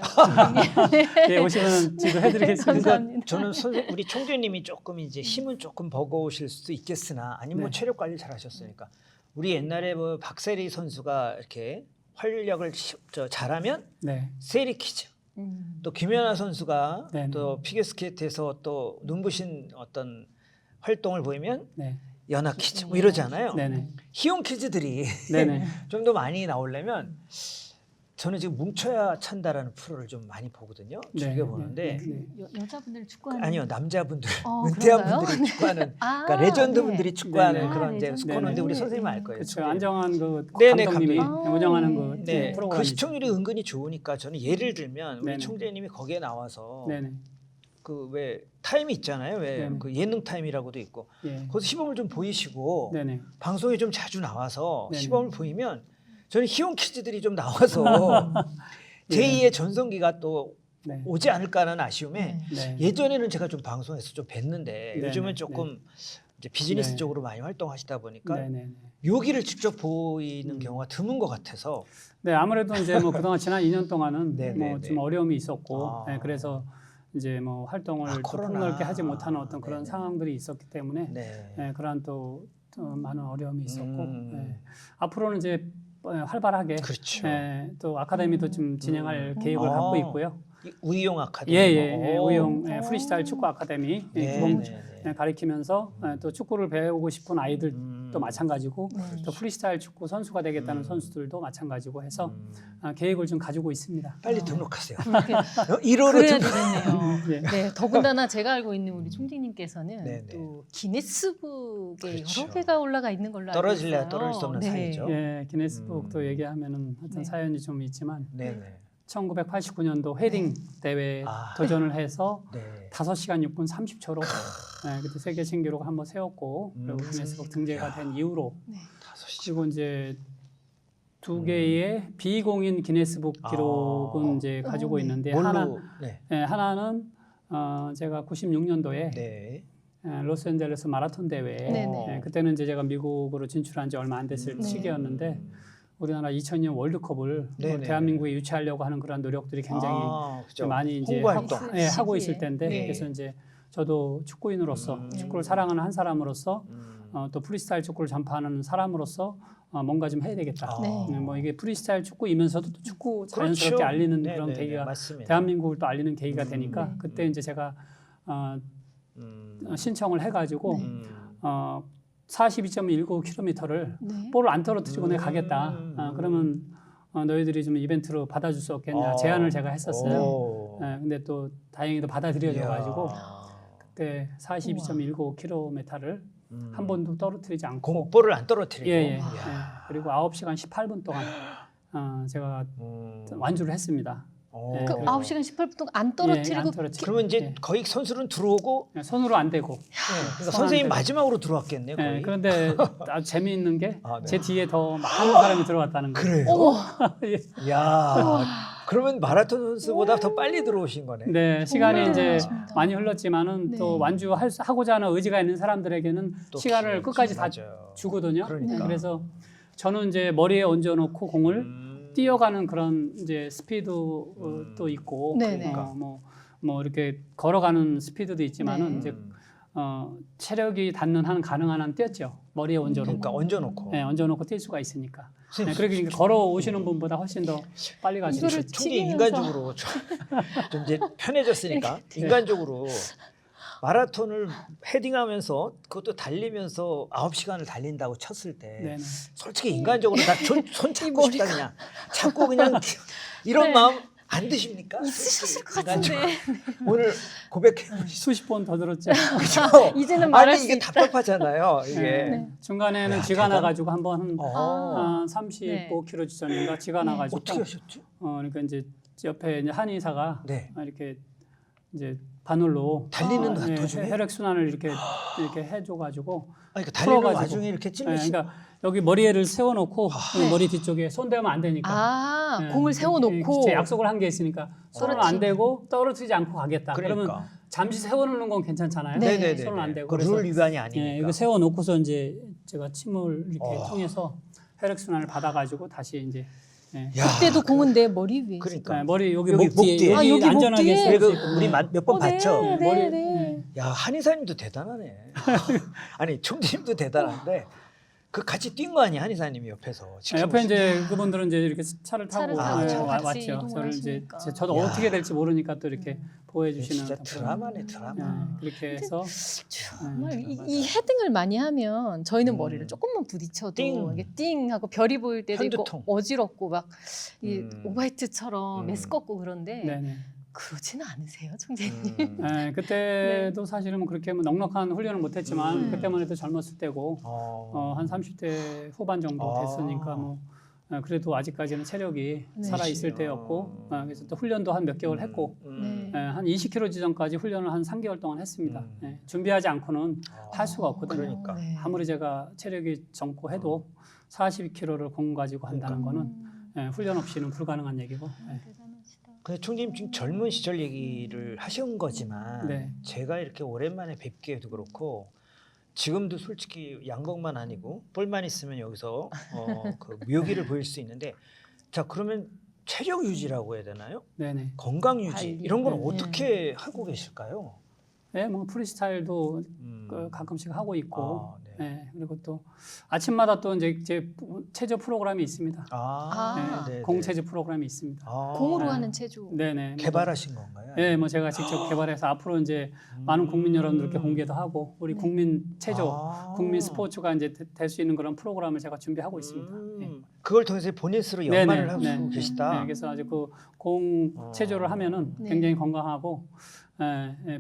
예, 오시면 지도 해드리겠습니다. 감사합니다. 저는 우리 총재님이 조금 이제 힘은 조금 버거우실 수도 있겠으나 아니면 뭐 네. 체력 관리 잘하셨으니까 우리 옛날에 뭐 박세리 선수가 이렇게 활력을 잘하면 네, 세리 퀴즈. 또 김연아 선수가 네네. 또 피겨스케이트에서 또 눈부신 어떤 활동을 보이면 네, 연하 퀴즈 뭐 이러잖아요. 네네, 희용 퀴즈들이 네네. 좀 더 많이 나오려면 저는 지금 뭉쳐야 찬다라는 프로를 좀 많이 보거든요. 네, 즐겨 보는데 네, 네. 여자분들 축구하는 아니요 남자분들 어, 은퇴한 그런가요? 분들이 축구하는 아, 그러니까 레전드 네. 분들이 축구하는 네네. 그런 이제 레전드. 스코어인데 우리 네네. 선생님 알 거예요. 그렇죠. 총재님. 안정환 그 네네, 감독님이 감독님. 운영하는 그 네, 프로그램. 그 시청률이 은근히 좋으니까 저는 예를 들면 우리 네네. 총재님이 거기에 나와서 네네. 그 왜 타임이 있잖아요. 왜 네네. 그 예능 타임이라고도 있고 예. 거기서 시범을 좀 보이시고 네네. 방송에 좀 자주 나와서 네네. 시범을 보이면 저는 희용 퀴즈들이 좀 나와서 제2의 전성기가 또 네. 오지 않을까라는 아쉬움에 네. 네. 예전에는 제가 좀 방송에서 좀 뵀는데 네네. 요즘은 조금 이제 비즈니스 네. 쪽으로 많이 활동하시다 보니까 네네. 묘기를 직접 보이는 경우가 드문 것 같아서 네, 아무래도 이제 뭐 그동안 지난 2년 동안은 네네, 뭐 네. 좀 어려움이 있었고, 아. 네, 그래서 이제 뭐 활동을 또 코로나. 폭넓게 하지 못하는 어떤 그런 네네. 상황들이 있었기 때문에 네. 예, 그러한 또 많은 어려움이 있었고 음. 예. 앞으로는 이제 활발하게 그렇죠. 예, 또 아카데미도 좀 진행할 계획을 아. 갖고 있고요. 이 우이용 아카데미. 예예, 오. 우용 프리스타일 축구 아카데미 네, 기본 네, 네. 가리키면서 또 축구를 배우고 싶은 아이들도 마찬가지고 네. 또 프리스타일 축구 선수가 되겠다는 선수들도 마찬가지고 해서 계획을 좀 가지고 있습니다. 빨리 등록하세요. 그렇게 1호로 그래야 등록. 되겠네요. 예. 네, 더군다나 제가 알고 있는 우리 총재님께서는 네네. 또 기네스북에 그렇죠. 여러 개가 올라가 있는 걸로 알고 떨어질래야 있어요. 떨어질 수 없는 네. 사이죠. 예, 기네스북도 얘기하면은 하여튼 네. 사연이 좀 있지만 네네. 1989년도 헤딩 대회 아. 도전을 해서 네. 5시간 6분 30초로 그때 세계 신기록을 한번 세웠고 그리고 기네스북 등재가 된 이후로 네. 5시. 그리고 이제 두 개의 비공인 기네스북 기록은 이제 가지고 네. 있는데 뭘로? 네. 하나는 제가 96년도에 네. 로스앤젤레스 마라톤 대회 네네. 그때는 이제 제가 미국으로 진출한 지 얼마 안 됐을 시기였는데 우리나라 2000년 월드컵을 네네. 대한민국에 유치하려고 하는 그런 노력들이 굉장히 그죠. 많이 이제 홍보 하고, 활동. 하고 시기에. 있을 때인데 네. 그래서 이제 저도 축구인으로서 축구를 사랑하는 한 사람으로서 또 프리스타일 축구를 전파하는 사람으로서 뭔가 좀 해야 되겠다. 네. 뭐 이게 프리스타일 축구이면서도 또 축구 자연스럽게 그렇죠. 알리는 네네네. 그런 계기가 맞습니다. 대한민국을 또 알리는 계기가 되니까 네. 그때 이제 제가 음. 신청을 해가지고 네. 42.19km를 네. 볼을 안 떨어뜨리고 내가 가겠다. 그러면 너희들이 좀 이벤트로 받아줄 수 없겠냐 제안을 제가 했었어요. 오. 근데 또 다행히도 받아들여져가지고 이야. 그때 42.19km를 한 번도 떨어뜨리지 않고 공볼을 안 떨어뜨리고. 예. 이야. 그리고 9시간 18분 동안 제가 완주를 했습니다. 오. 예, 그 그래서- 9시간 18분 동안 안 예, 떨어뜨리고 안 떨어뜨리고. 그러면 이제 예. 거의 선수는 들어오고 손으로 안 대고. 그러니까 손 선생님 안 대고. 마지막으로 들어왔겠네요. 거의. 예, 그런데 아주 재미있는 게 아, 네. 제 뒤에 더 많은 사람이 들어왔다는 거예요. 그래요? 어머. 예. 야. 그러면 마라톤 선수보다 더 빨리 들어오신 거네. 네, 시간이 이제 대단하십니다. 많이 흘렀지만은 네. 또 하고자 하는 의지가 있는 사람들에게는 또 시간을 기회지. 끝까지 다 맞아요. 주거든요. 그러니까. 그래서 저는 이제 머리에 얹어놓고 공을 뛰어가는 그런 이제 스피드도 있고, 네네. 뭐 이렇게 걸어가는 스피드도 있지만은 네. 이제 체력이 닿는 한 가능한 한 뛰었죠. 머리에 얹어놓고, 그러니까 얹어놓고. 네, 얹어놓고 뛸 수가 있으니까. 네, 선생님, 그러니까 걸어 오시는 분보다 훨씬 더 빨리 갈 수 이거를 있어요. 총재 치기면서- 인간적으로 좀 이제 편해졌으니까 인간적으로 마라톤을 헤딩하면서 그것도 달리면서 9시간을 달린다고 쳤을 때 네네. 솔직히 인간적으로 나 손 잡고 싶다 그냥 잡고 그냥 이런 네. 마음 안 드십니까? 있으셨을 것 인간적으로. 같은데. 오늘 고백해 수십 번 더 들었죠. 보시죠. 이제는 말할 아니 수 이게 있다. 답답하잖아요. 이게. 네. 중간에는 야, 지가 대단- 나가지고 한번 어. 35km 지점인가 지가 나가지고 어떻게 하셨죠? 그러니까 이제 옆에 이제 한의사가 네. 이렇게 이제 바늘로 달리는 도중에? 혈액 순환을 이렇게 해줘가지고 아니, 그러니까 달리는 풀어가지고. 와중에 이렇게 찔리시. 그러니까 여기 머리를 세워놓고 네. 머리 뒤쪽에 손 대면 안 되니까. 아, 네. 공을 세워놓고 제 약속을 한 게 있으니까 손을 그렇지. 안 대고 떨어뜨리지 않고 가겠다. 그러면 그러니까. 잠시 세워놓는 건 괜찮잖아요. 네. 네네네. 손을 안 대고. 그룰 위반이 아니니까. 예, 이거 세워놓고서 이제 제가 침을 이렇게 어. 통해서 혈액 순환을 받아가지고 다시 이제 야, 그때도 공은 내 머리 위에. 그러니까. 머리 여기 여기 목 뒤에 목 뒤에. 아, 여기 목 안전하게 뒤에? 세울 수 그리고 있거든요. 우리 몇 번 봤죠. 네, 머리- 네, 네. 야 한의사님도 대단하네. 아니 총재님도 대단한데 그 같이 뛴 거 아니야 한의사님이 옆에서. 옆에 이제 그분들은 이제 이렇게 차를 타고 차를 타고 같이 왔죠. 이동을 저를 이제 하시니까. 저도 야. 어떻게 될지 모르니까 또 이렇게 보여주시는 진짜 어떤 드라마네 드라마. 그렇게 해서 정말 이 헤딩을 많이 하면 저희는 음. 머리를 조금만 부딪혀도 띵. 이게 띵 하고 별이 보일 때도 있고 편두통. 어지럽고 막 이 음. 오바이트처럼 음. 메스껍고 그런데 네네. 그러지는 않으세요, 총재님? 그때도 사실은 뭐 그렇게 뭐 넉넉한 훈련을 못했지만 그때만 해도 젊었을 때고 한 30대 후반 정도 아. 됐으니까 뭐 그래도 아직까지는 체력이 네. 살아 있을 때였고 그래서 또 훈련도 한 몇 개월 했고 네. 한 20km 지점까지 훈련을 한 3개월 동안 했습니다. 음. 준비하지 않고는 할 수가 없거든요. 그러니까. 네. 아무리 제가 체력이 젊고 해도 42km를 공 가지고 한다는 거는 훈련 없이는 불가능한 얘기고. 대단하시다. 근데 총재님 지금 젊은 시절 얘기를 하신 거지만 네. 제가 이렇게 오랜만에 뵙기에도 그렇고 지금도 솔직히 양복만 아니고 볼만 있으면 여기서 그 묘기를 보일 수 있는데 자 그러면 체력 유지라고 해야 되나요? 네네. 건강 유지 관리. 이런 건 네. 어떻게 하고 계실까요? 네, 뭐 프리스타일도 가끔씩 하고 있고, 아, 네. 네. 그리고 또 아침마다 또 이제 제 체조 프로그램이 있습니다. 아, 네, 네, 공체조 프로그램이 있습니다. 아, 공으로 네. 하는 체조. 네네. 개발하신 건가요? 네, 뭐 제가 직접 개발해서 앞으로 이제 많은 국민 여러분들께 공개도 하고 우리 네. 국민 체조, 아. 국민 스포츠가 이제 될 수 있는 그런 프로그램을 제가 준비하고 있습니다. 네. 그걸 통해서 본인 스스로 연말을 네네, 하고 네. 계시다. 네, 그래서 아주 그 공 체조를 하면은 네. 굉장히 건강하고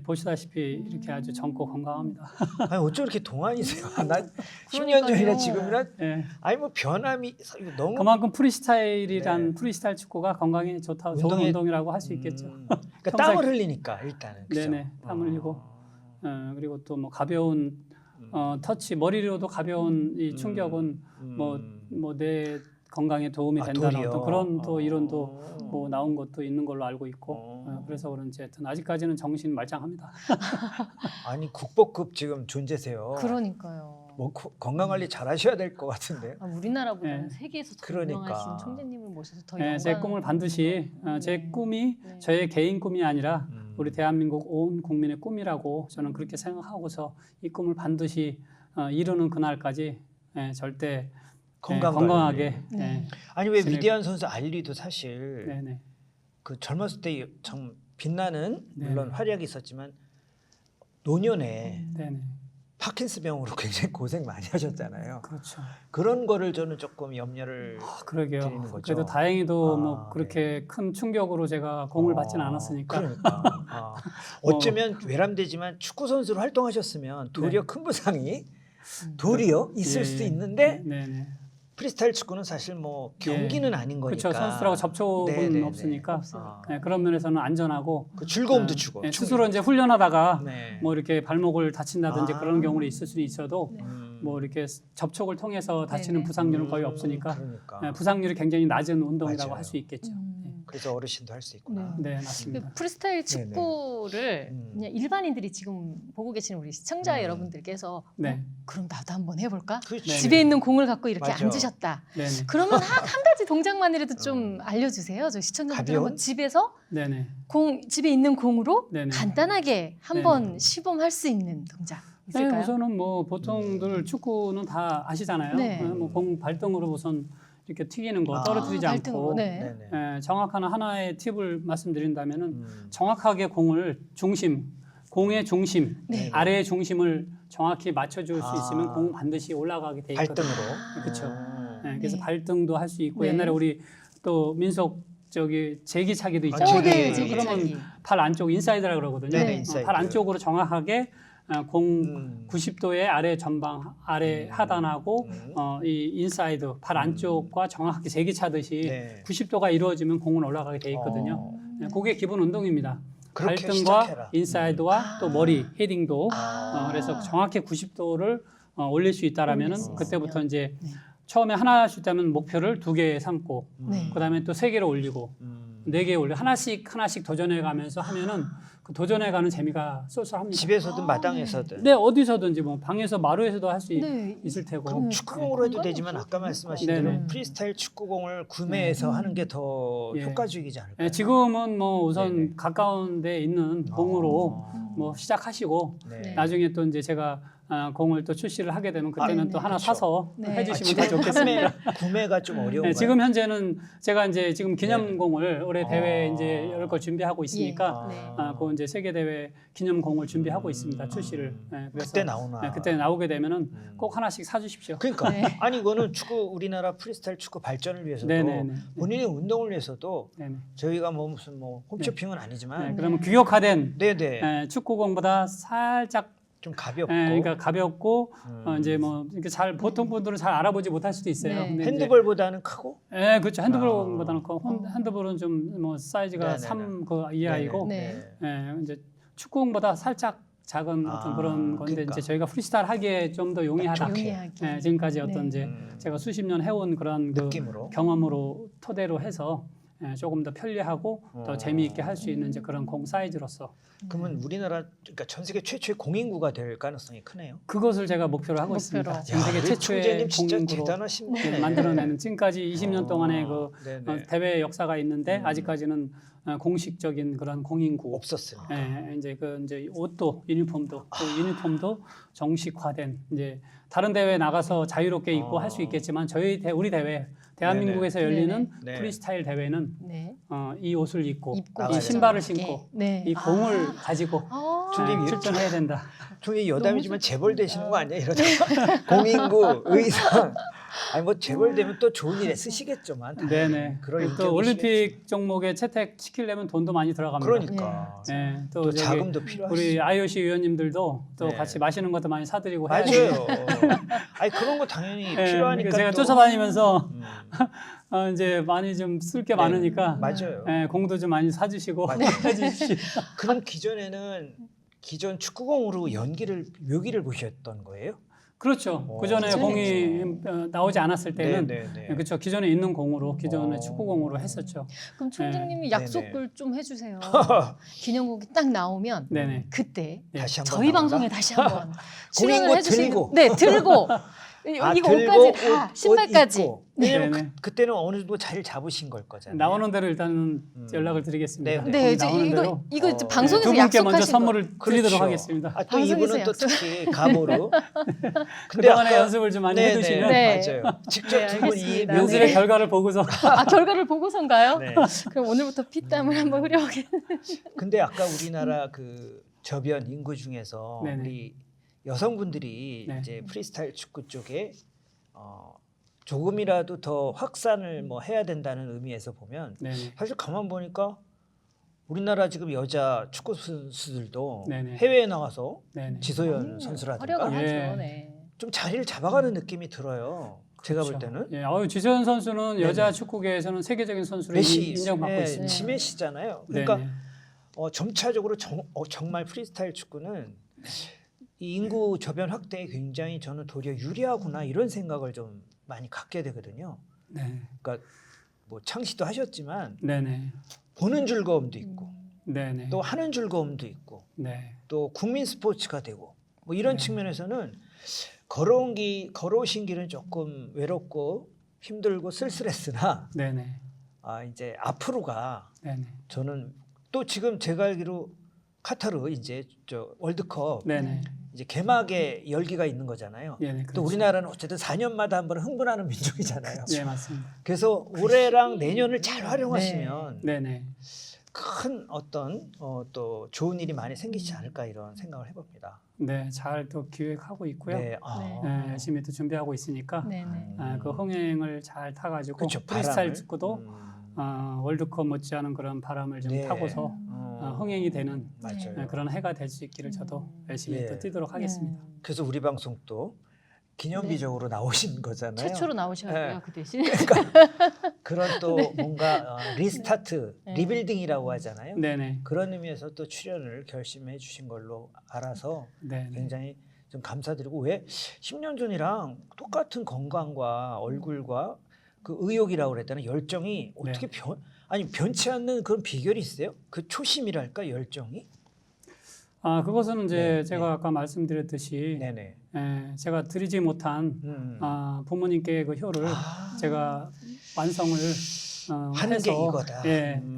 보시다시피 이렇게 아주 젊고 건강합니다. 아니 어쩜 이렇게 동안이세요? 난 10년 그러니까요. 전이나 지금이나 네. 아니 뭐 변함이 너무 그만큼 프리스타일이란 네. 프리스타일 축구가 건강에 좋다, 좋은 운동에- 운동이라고 할 수 있겠죠. 그러니까 평생- 땀을 흘리니까 일단은 그죠? 네네, 땀 흘리고 그리고 또 뭐 가벼운 터치 머리로도 가벼운 이 충격은 뭐 내 건강에 도움이 된다는 도리어? 어떤 그런 또 이론도 뭐 나온 것도 있는 걸로 알고 있고 그래서 그런지 하여튼 아직까지는 정신 말짱합니다. 아니 국보급 지금 존재세요. 그러니까요. 뭐 건강 관리 잘 하셔야 될 것 같은데. 아, 우리나라보다는 네. 세계에서 더 그러니까. 유명하신 총재님을 모셔서 더 네, 제 영광. 꿈을 반드시 제 네. 꿈이 네. 저의 개인 꿈이 아니라 우리 대한민국 온 국민의 꿈이라고 저는 그렇게 생각하고서 이 꿈을 반드시 이루는 그날까지 절대 건강하게 네. 아니 왜 지낼- 위대한 선수 알리도 사실 네네. 그 젊었을 때 참 빛나는 물론 네. 활약이 있었지만 노년에 네네. 파킨스병으로 굉장히 고생 많이 하셨잖아요. 그렇죠. 그런 거를 저는 조금 염려를 그러게요. 드리는 거죠. 그래도 다행히도 아, 뭐 그렇게 큰 충격으로 제가 공을 받지는 않았으니까. 그러니까 어쩌면 외람되지만 축구 선수로 활동하셨으면 도리어 큰 부상이 도리어 있을 예, 수도 예. 있는데 네네. 프리스타일 축구는 사실 뭐 경기는 아닌 거니까. 그렇죠. 선수들하고 접촉은 네네네. 없으니까. 아, 네, 그런 면에서는 안전하고 그 즐거움도 주고. 네, 스스로 이제 훈련하다가 네. 뭐 이렇게 발목을 다친다든지 아. 그런 경우는 있을 수는 있어도 네. 뭐 이렇게 접촉을 통해서 다치는 네네. 부상률은 거의 없으니까 그러니까. 네, 부상률이 굉장히 낮은 운동이라고 맞아요. 할 수 있겠죠. 그래서 어르신도 할 수 있구나. 네, 그 맞습니다. 프리스타일 축구를 그냥 일반인들이 지금 보고 계시는 우리 시청자 여러분들께서 네. 그럼 나도 한번 해볼까? 그렇지. 네. 집에 있는 공을 갖고 이렇게 맞아. 앉으셨다. 네네. 그러면 한 가지 동작만이라도 좀 알려주세요. 저 시청자분들 가벼운? 한번 집에서 네네. 집에 있는 공으로 네네. 간단하게 한번 시범할 수 있는 동작 네, 있을까요? 우선은 뭐 보통들 축구는 다 아시잖아요. 네. 뭐 공 발등으로 우선 이렇게 튀기는 거 떨어뜨리지 발등으로, 않고 네. 네네. 정확한 하나의 팁을 말씀드린다면은 정확하게 공을 공의 중심, 네. 아래의 중심을 정확히 맞춰줄 수 아. 있으면 공은 반드시 올라가게 돼 있거든요. 발등으로. 그렇죠. 네. 그래서 네. 발등도 할 수 있고 네. 옛날에 우리 또 민속 제기차기도 아, 있잖아요. 네, 제기. 그러면 제기차기. 팔 안쪽 인사이드라 그러거든요. 네네, 네. 인사이드. 팔 안쪽으로 정확하게 공 90도의 아래 전방 아래 하단하고 이 인사이드 팔 안쪽과 정확하게 제기 차듯이 네. 90도가 이루어지면 공은 올라가게 돼 있거든요. 네, 그게 기본 운동입니다. 그렇게 발등과 시작해라. 인사이드와 또 머리 헤딩도 아. 그래서 정확히 90도를 올릴 수 있다라면은 올릴 수 그때부터 있으면. 이제 네. 처음에 하나 슛하면 목표를 2개 삼고 네. 그다음에 또 3개를 올리고 4개 올려 하나씩 도전해 가면서 하면은 그 도전해 가는 재미가 쏠쏠합니다. 집에서든 마당에서든. 네, 어디서든지 뭐 방에서 마루에서도 할 수 네. 있을 테고. 그럼 축구공으로 해도 공간이 되지만 없어서 아까 말씀하신 네네. 대로 프리스타일 축구공을 구매해서 하는 게 더 예. 효과적이지 않을까요? 네, 지금은 뭐 우선 네네. 가까운 데 있는 공으로 뭐 시작하시고 네. 나중에 또 이제 제가 공을 또 출시를 하게 되면 그때는 네. 또 하나 그렇죠. 사서 네. 해주시면 더 지금 좋겠습니다. 구매가 좀 어려운 네, 거예요. 지금 현재는 제가 이제 지금 기념공을 올해 대회 이제 열 걸 준비하고 있으니까 네. 그 이제 세계 대회 기념공을 준비하고 있습니다. 출시를. 네, 그래서 그때 나오나. 네, 그때 나오게 되면은 꼭 하나씩 사주십시오. 그러니까 네. 아니 이거는 축구 우리나라 프리스타일 축구 발전을 위해서도 네네네. 본인의 운동을 위해서도 네네. 저희가 뭐 무슨 뭐 홈쇼핑은 네, 아니지만 그러면 규격화된 네네 축구공보다 살짝 좀 가볍고 그러니까 가볍고 이제 뭐 이렇게 잘 보통 분들은 잘 알아보지 못할 수도 있어요. 네. 근데 이제 핸드볼보다는 크고 예, 그렇죠. 핸드볼보다는 핸드볼은 좀 뭐 사이즈가 네네네. 3 그 이하이고 네. 예, 이제 축구공보다 살짝 작은 어떤 그런 건데 그러니까. 이제 저희가 프리스타일 하기에 좀 더 용이하다. 좋게. 용이하게. 예, 지금까지 어떤 네. 이제 제가 수십 년 해온 그런 그 느낌으로. 경험으로 토대로 해서 조금 더 편리하고 더 재미있게 할 수 있는 이제 그런 공 사이즈로서 그러면 우리나라 그러니까 전 세계 최초의 공인구가 될 가능성이 크네요. 그것을 제가 목표로 하고 목표로. 있습니다. 전 세계 우리 최초의 총재님 진짜 공인구로 대단하신 분이네. 만들어내는 지금까지 20년 동안의 그 네네. 대회 역사가 있는데 아직까지는 공식적인 그런 공인구 없었습니다. 이제 이제 옷도 유니폼도 또 유니폼도 정식화된 이제 다른 대회 나가서 자유롭게 입고 할 수 있겠지만 우리 대회 대한민국에서 열리는 네네. 프리스타일 대회는 네. 이 옷을 입고 나가야 이 신발을 되죠. 신고 네. 이 공을 가지고 총재님 출전해야 된다. 총재 여담이지만 재벌 되시는 거 아니에요? 이러다가 공인구 의상 아니 뭐 재벌 되면 또 좋은 일에 쓰시겠지만 네네. 그럴 또 인격이시겠죠. 올림픽 종목에 채택 시키려면 돈도 많이 들어갑니다. 그러니까 네, 또 또 저기 자금도 필요하시죠. 우리 IOC 위원님들도 또 네. 같이 마시는 것도 많이 사드리고 해야죠. 맞아요. 아니 그런 거 당연히 네, 필요하니까 제가 또. 쫓아다니면서 이제 많이 좀 쓸 게 네, 많으니까 맞아요. 공도 좀 많이 사주시고 맞아요. 해주십시오. 그럼 기존 축구공으로 묘기를 보셨던 거예요? 그렇죠. 그 전에 기존에 공이 나오지 않았을 때는 네네네. 그렇죠. 기존에 있는 공으로 기존의 어. 축구공으로 했었죠. 그럼 총장님이 약속을 좀 해주세요. 기념곡이 딱 나오면 네네. 그때 다시 한번 저희 나온다? 방송에 다시 한번 출연을 공인구 해주시는 들고. 네 들고 이거 옷까지 다 옷 신발까지 입고. 왜냐면 네네. 그때는 어느 정도 자리를 잡으신 걸 거잖아요. 나오는 대로 일단은 연락을 드리겠습니다. 네, 네 거기 이제 나오는 이거 대로 이거 이제 어, 방송에서 두 분께 먼저 약속하신 선물을 드리도록 그렇죠. 하겠습니다. 아, 또 방송에서 이분은 또 약속. 특히 감으로. 그동안에 연습을 좀 많이 네네, 해두시면 네. 맞아요. 직접 네, 두 분이 알겠습니다. 연습의 네. 결과를 보고서 아 결과를 보고선가요? 네. 그럼 오늘부터 피땀을 한번 흐려보겠습니다. 근데 아까 우리나라 그 저변 인구 중에서 네네. 우리 여성분들이 네. 이제 프리스타일 축구 쪽에 조금이라도 더 확산을 뭐 해야 된다는 의미에서 보면 네네. 사실 가만 보니까 우리나라 지금 여자 축구 선수들도 네네. 해외에 나가서 네네. 지소연 선수라든가 활약을 예. 하죠. 네. 좀 자리를 잡아가는 느낌이 들어요. 제가 볼 때는 예, 지소연 선수는 네네. 여자 축구계에서는 세계적인 선수로 메시 인정받고 예, 있습니다. 지메시잖아요. 그러니까 네네. 점차적으로 정말 프리스타일 축구는 이 인구 저변 확대에 굉장히 저는 도리어 유리하구나 이런 생각을 좀 많이 갖게 되거든요. 네. 그러니까 뭐 창시도 하셨지만 네네. 보는 즐거움도 있고 네네. 또 하는 즐거움도 있고 네. 또 국민 스포츠가 되고 뭐 이런 네. 측면에서는 걸어오신 길은 조금 외롭고 힘들고 쓸쓸했으나 네네. 이제 앞으로가 네네. 저는 또 지금 제가 알기로 카타르 이제 저 월드컵 네네. 이제 개막의 열기가 있는 거잖아요. 네네. 또 우리나라는 어쨌든 4년마다 한 번 흥분하는 민족이잖아요. 네 맞습니다. 그래서 올해랑 내년을 잘 활용하시면 네네. 큰 어떤 또 좋은 일이 많이 생기지 않을까 이런 생각을 해봅니다. 네, 잘 또 기획하고 있고요. 네, 네, 열심히 또 준비하고 있으니까 네네. 그 흥행을 잘 타가지고 그렇죠, 프리스타일 바람을. 축구도 월드컵 못지않은 그런 바람을 좀 네. 타고서 흥행이 되는 맞아요. 그런 해가 될 수 있기를 저도 열심히 예. 또 뛰도록 하겠습니다. 그래서 우리 방송도 기념비적으로 나오신 거잖아요. 최초로 나오셔야 돼요. 네. 그 대신. 그런 또 뭔가 리스타트, 네. 리빌딩이라고 하잖아요. 네네. 그런 의미에서 또 출연을 결심해 주신 걸로 알아서 네. 굉장히 좀 감사드리고 왜 10년 전이랑 똑같은 건강과 얼굴과 그 의욕이라고 그랬다는 열정이 어떻게 변치 않는 그런 비결이 있어요? 그 초심이랄까 열정이? 그것은 이제 네, 제가 아까 말씀드렸듯이 네네. 제가 드리지 못한 부모님께 그 효를 제가 완성을 하는 해서 게 이거다.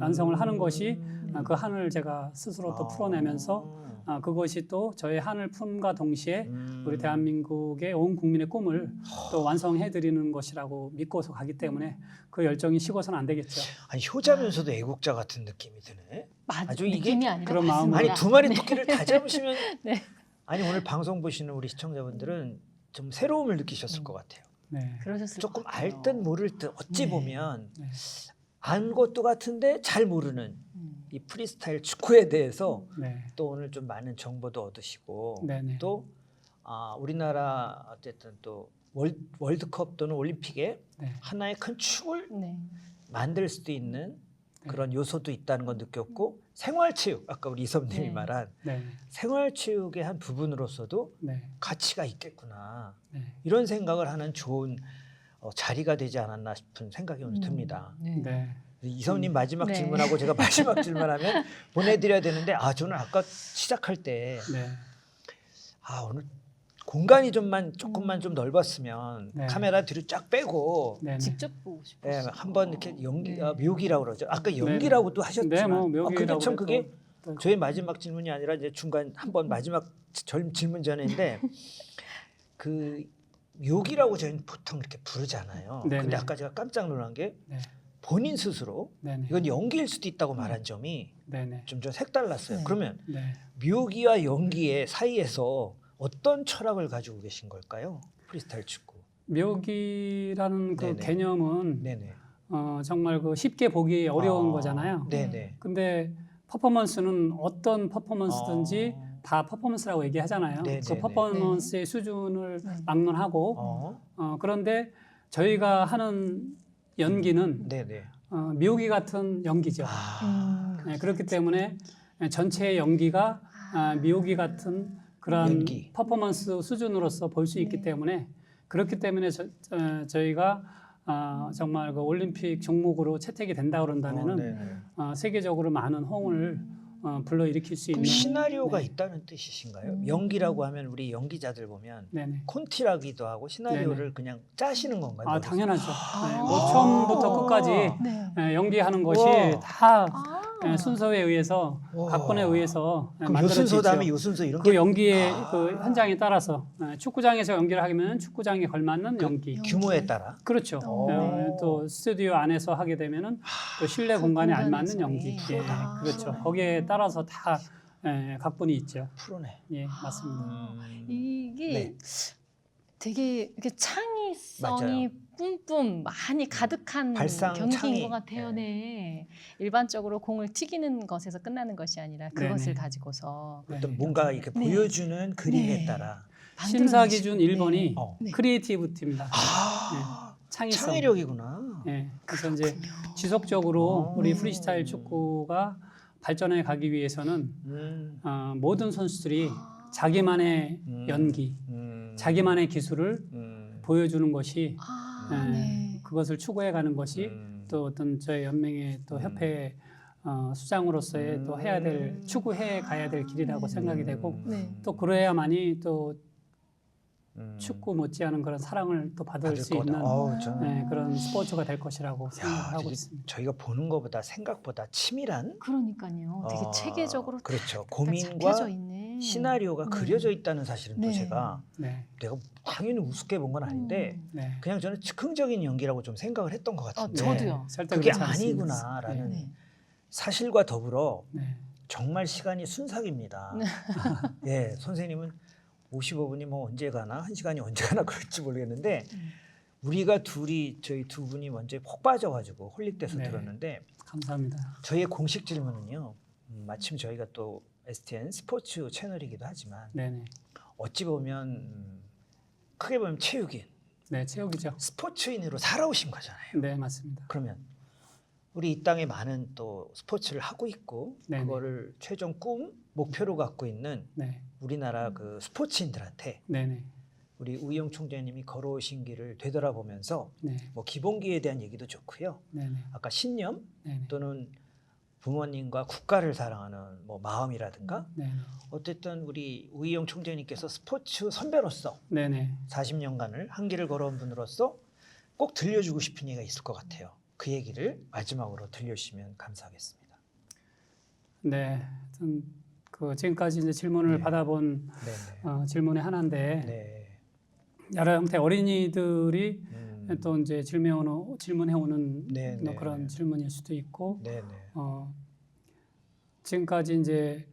완성을 하는 것이 그 한을 제가 스스로 또 풀어내면서 그것이 또 저의 한을 푼과 동시에 우리 대한민국의 온 국민의 꿈을 또 완성해드리는 것이라고 믿고서 가기 때문에 그 열정이 식어서는 안 되겠죠. 아니 효자면서도 애국자 같은 느낌이 드네. 아주 이게 느낌이 아니라 그런 맞습니다. 마음으로. 아니 두 마리 토끼를 다 잡으시면 네. 아니 오늘 방송 보시는 우리 시청자분들은 좀 새로움을 느끼셨을 것 같아요. 네. 그러셨을 조금 것 같아요. 알 듯 모를 듯 어찌 네. 보면 네. 안 것도 같은데 잘 모르는 이 프리스타일 축구에 대해서 네. 또 오늘 좀 많은 정보도 얻으시고 네네. 또 우리나라 어쨌든 또 월드컵 또는 올림픽에 네. 하나의 큰 축을 네. 만들 수도 있는 네. 그런 요소도 있다는 건 느꼈고 생활체육 아까 우리 이섭님이 네. 말한 네. 생활체육의 한 부분으로서도 네. 가치가 있겠구나 네. 이런 생각을 하는 좋은 자리가 되지 않았나 싶은 생각이 오늘 듭니다. 네. 네. 이성님 마지막 네. 질문하고 제가 마지막 질문하면 보내드려야 되는데 저는 아까 시작할 때 네. 오늘 공간이 조금만 좀 넓었으면 네. 카메라 뒤로 쫙 빼고 네. 직접 보고 예, 싶었어요. 한번 이렇게 연기 네. 묘기라고 그러죠. 아까 연기라고도 하셨지만 네, 뭐 묘기라고 근데 참 해도 그게 또- 저희 마지막 질문이 아니라 이제 중간 한번 마지막 질문 전인데 그 묘기라고 저희는 보통 이렇게 부르잖아요. 네네. 근데 아까 제가 깜짝 놀란 게 네. 본인 스스로 네네. 이건 연기일 수도 있다고 말한 점이 네네. 좀 색달랐어요. 네. 그러면 네. 묘기와 연기의 사이에서 어떤 철학을 가지고 계신 걸까요? 프리스타일 축구. 묘기라는 그 네네. 개념은 네네. 정말 그 쉽게 보기 어려운 아, 거잖아요. 네네. 근데 퍼포먼스는 어떤 퍼포먼스든지 다 퍼포먼스라고 얘기하잖아요. 네네네. 그 퍼포먼스의 수준을 네. 막론하고 그런데 저희가 하는 연기는 네네. 묘기 같은 연기죠. 네, 그렇기 때문에 전체의 연기가 묘기 같은 그런 연기. 퍼포먼스 수준으로서 볼 수 있기 때문에 그렇기 때문에 저희가 정말 그 올림픽 종목으로 채택이 된다 그런다면은 네네. 세계적으로 많은 호응을 불러일으킬 수 있는 시나리오가 네. 있다는 뜻이신가요? 연기라고 하면 우리 연기자들 보면 네네. 콘티라기도 하고 시나리오를 그냥 짜시는 건가요? 아 머릿속에? 당연하죠. 네, 뭐 처음부터 끝까지 네. 연기하는 것이 우와. 다 아. 순서에 의해서 우와. 각본에 의해서 그럼 요 순서 만들어지죠. 다음에 요 순서 이런 그 게 연기의 그 현장에 따라서 축구장에서 연기를 하면 축구장에 걸맞는 연기. 규모에 따라. 그렇죠. 네. 또 스튜디오 안에서 하게 되면은 또 실내 공간에 알맞는 공간에서의. 연기. 예, 아. 그렇죠. 거기에 따라서 다 각본이 있죠. 프로네. 예, 맞습니다. 이게 네. 되게 이렇게 창의성이 뿜뿜 많이 가득한 발상, 경기인 창의. 것 같아요. 네. 일반적으로 공을 튀기는 것에서 끝나는 것이 아니라 그것을 네네. 가지고서 어떤 네. 뭔가 이렇게 네. 보여주는 그림에 네. 따라. 심사 기준 만들어내시고. 1번이 어. 네. 크리에이티비티입니다. 창의력이구나. 창의성. 예. 그래서 이제 지속적으로 우리 네. 프리스타일 축구가 발전해 가기 위해서는 모든 선수들이 자기만의 연기, 자기만의 기술을 보여주는 것이 네. 그것을 추구해 가는 것이 또 어떤 저희 연맹의 또 협회 수장으로서의 또 해야 될 추구해 가야 될 길이라고 생각이 되고 네. 또 그래야만이 또 축구 못지않은 그런 사랑을 또 받을 수 있는 저는 그런 스포츠가 될 것이라고 생각하고 되게 있습니다. 저희가 보는 것보다 생각보다 치밀한 그러니까요. 되게 체계적으로 그렇죠. 다 고민과 잡혀져 있는 시나리오가 네. 그려져 있다는 사실은 또 네. 제가 네, 내가 당연히 우습게 본 건 아닌데 네. 그냥 저는 즉흥적인 연기라고 좀 생각을 했던 것 같은데 저도요. 절대 그게 그렇지 않습니다. 아니구나라는 네. 사실과 더불어 네. 정말 시간이 순삭입니다. 예, 선생님은 55분이 뭐 언제 가나, 1시간이 언제 가나 그럴지 모르겠는데 우리가 저희 두 분이 먼저 폭 빠져가지고 홀릭돼서 네. 들었는데 감사합니다. 저희의 공식 질문은요. 마침 저희가 또 STN 스포츠 채널이기도 하지만 네네. 어찌 보면 크게 보면 체육인, 네, 체육이죠. 스포츠인으로 살아오신 거잖아요. 네, 맞습니다. 그러면 우리 이 땅에 많은 또 스포츠를 하고 있고 네네. 그거를 최종 목표로 갖고 있는 네, 우리나라 그 스포츠인들한테 네네. 우리 우희용 총재님이 걸어오신 길을 되돌아보면서 네, 뭐 기본기에 대한 얘기도 좋고요. 네네. 아까 신념 네네. 또는 부모님과 국가를 사랑하는 뭐 마음이라든가 네네. 어쨌든 우리 우희용 총재님께서 스포츠 선배로서 네네. 40년간을 한 길을 걸어온 분으로서 꼭 들려주고 싶은 얘기가 있을 것 같아요. 그 얘기를 마지막으로 들려주시면 감사하겠습니다. 네, 그 지금까지 이제 질문을 네. 받아본 네네. 질문의 하나인데 네. 여러 형태 어린이들이 또 이제 질문해 오는 네, 네. 그런 질문일 수도 있고 네네. 지금까지 이제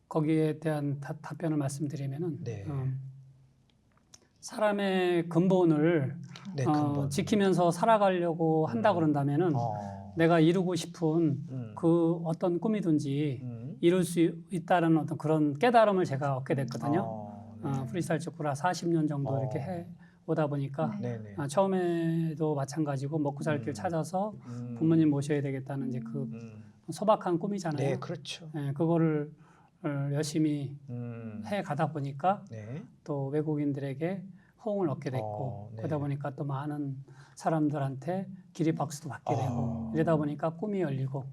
거기에 대한 답변을 말씀드리면은 네. 사람의 근본을 네, 근본. 지키면서 살아가려고 한다 그런다면은 내가 이루고 싶은 그 어떤 꿈이든지 이룰 수 있다는 어떤 그런 깨달음을 제가 얻게 됐거든요. 프리스타일 축구라 40년 정도 이렇게 해 오다 보니까 네네. 처음에도 마찬가지고 먹고 살 길 찾아서 부모님 모셔야 되겠다는 이제 그 소박한 꿈이잖아요. 네, 그렇죠. 예, 그거를 열심히 해 가다 보니까 네. 또 외국인들에게 호응을 얻게 됐고 네. 그러다 보니까 또 많은 사람들한테 기립박수도 받게 되고 이러다 보니까 꿈이 열리고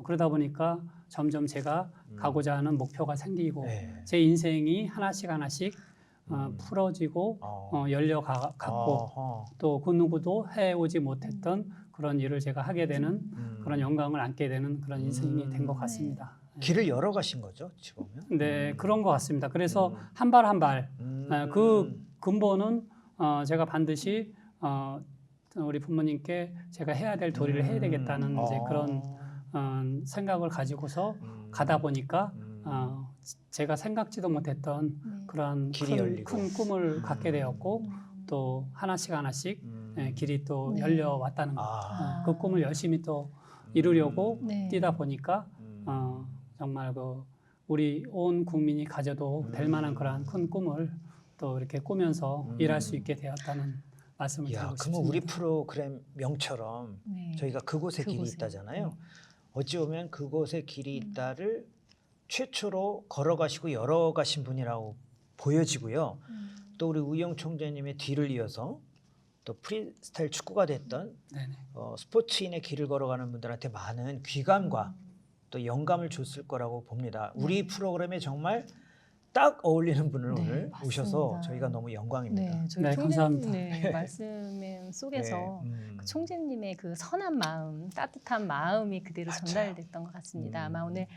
그러다 보니까 점점 제가 가고자 하는 목표가 생기고 네. 제 인생이 하나씩 풀어지고 열려갔고 또 그 누구도 해오지 못했던 그런 일을 제가 하게 되는 그런 영광을 안게 되는 그런 인생이 된 것 같습니다. 길을 열어가신 거죠, 지금은? 네, 그런 것 같습니다. 그래서 한 발 한 발, 그 근본은 제가 반드시 우리 부모님께 제가 해야 될 도리를 해야 되겠다는 이제 그런 생각을 가지고서 가다 보니까 제가 생각지도 못했던 그런 길이 열리고. 큰 꿈을 갖게 되었고 또 하나씩 길이 또 열려왔다는 것. 그 꿈을 열심히 또 이루려고 네. 뛰다 보니까 정말 우리 온 국민이 가져도 될 만한 그러한 큰 꿈을 또 이렇게 꾸면서 일할 수 있게 되었다는 말씀을 드리고 싶습니다. 그러면 우리 프로그램 명처럼 네. 저희가 그곳에 길이 그곳에. 있다잖아요. 어찌 보면 그곳에 길이 있다를 최초로 걸어가시고 열어가신 분이라고 보여지고요. 또 우리 우희용 총재님의 뒤를 이어서 또 프리스타일 축구가 됐던 네네. 스포츠인의 길을 걸어가는 분들한테 많은 귀감과 또 영감을 줬을 거라고 봅니다. 우리 프로그램에 정말 딱 어울리는 분을 네, 오늘 맞습니다. 오셔서 저희가 너무 영광입니다. 네, 저희 네, 감사합니다. 총재님 말씀 속에서 네, 그 총재님의 그 선한 마음, 따뜻한 마음이 그대로 맞아요. 전달됐던 것 같습니다. 아마 오늘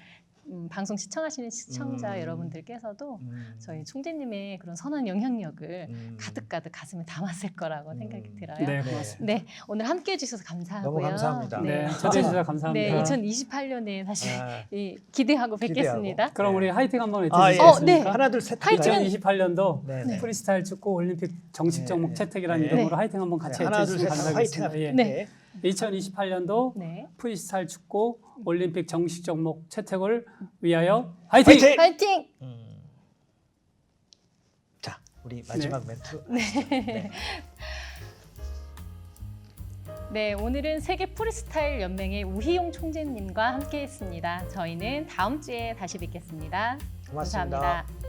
방송 시청하시는 시청자 음. 여러분들께서도 저희 총재님의 그런 선한 영향력을 가득 가슴에 담았을 거라고 생각이 들어요. 네, 고맙습니다. 네, 오늘 함께해 주셔서 감사하고요. 너무 감사합니다. 네, 초대해 주셔서 감사합니다. 네, 2028년에 다시 아, 기대하고 뵙겠습니다. 그럼 우리 화이팅 한번 아, 예. 해주시겠습니까? 네. 하나 둘 셋. 화이팅! 할까요? 2028년도 네. 프리스타일 축구 올림픽 정식 종목 네. 채택이라는 네. 이름으로 네. 화이팅 한번 같이 네, 하나 둘 셋 해주시면 화이팅 감사하겠습니다. 할게요. 예. 네. 2028년도 네. 프리스타일 축구 올림픽 정식 종목 채택을 위하여 화이팅! 화이팅! 파이팅! 자, 우리 마지막 멘트. 네, 오늘은 세계 프리스타일 연맹의 우희용 총재님과 함께했습니다. 저희는 다음 주에 다시 뵙겠습니다. 고맙습니다. 감사합니다.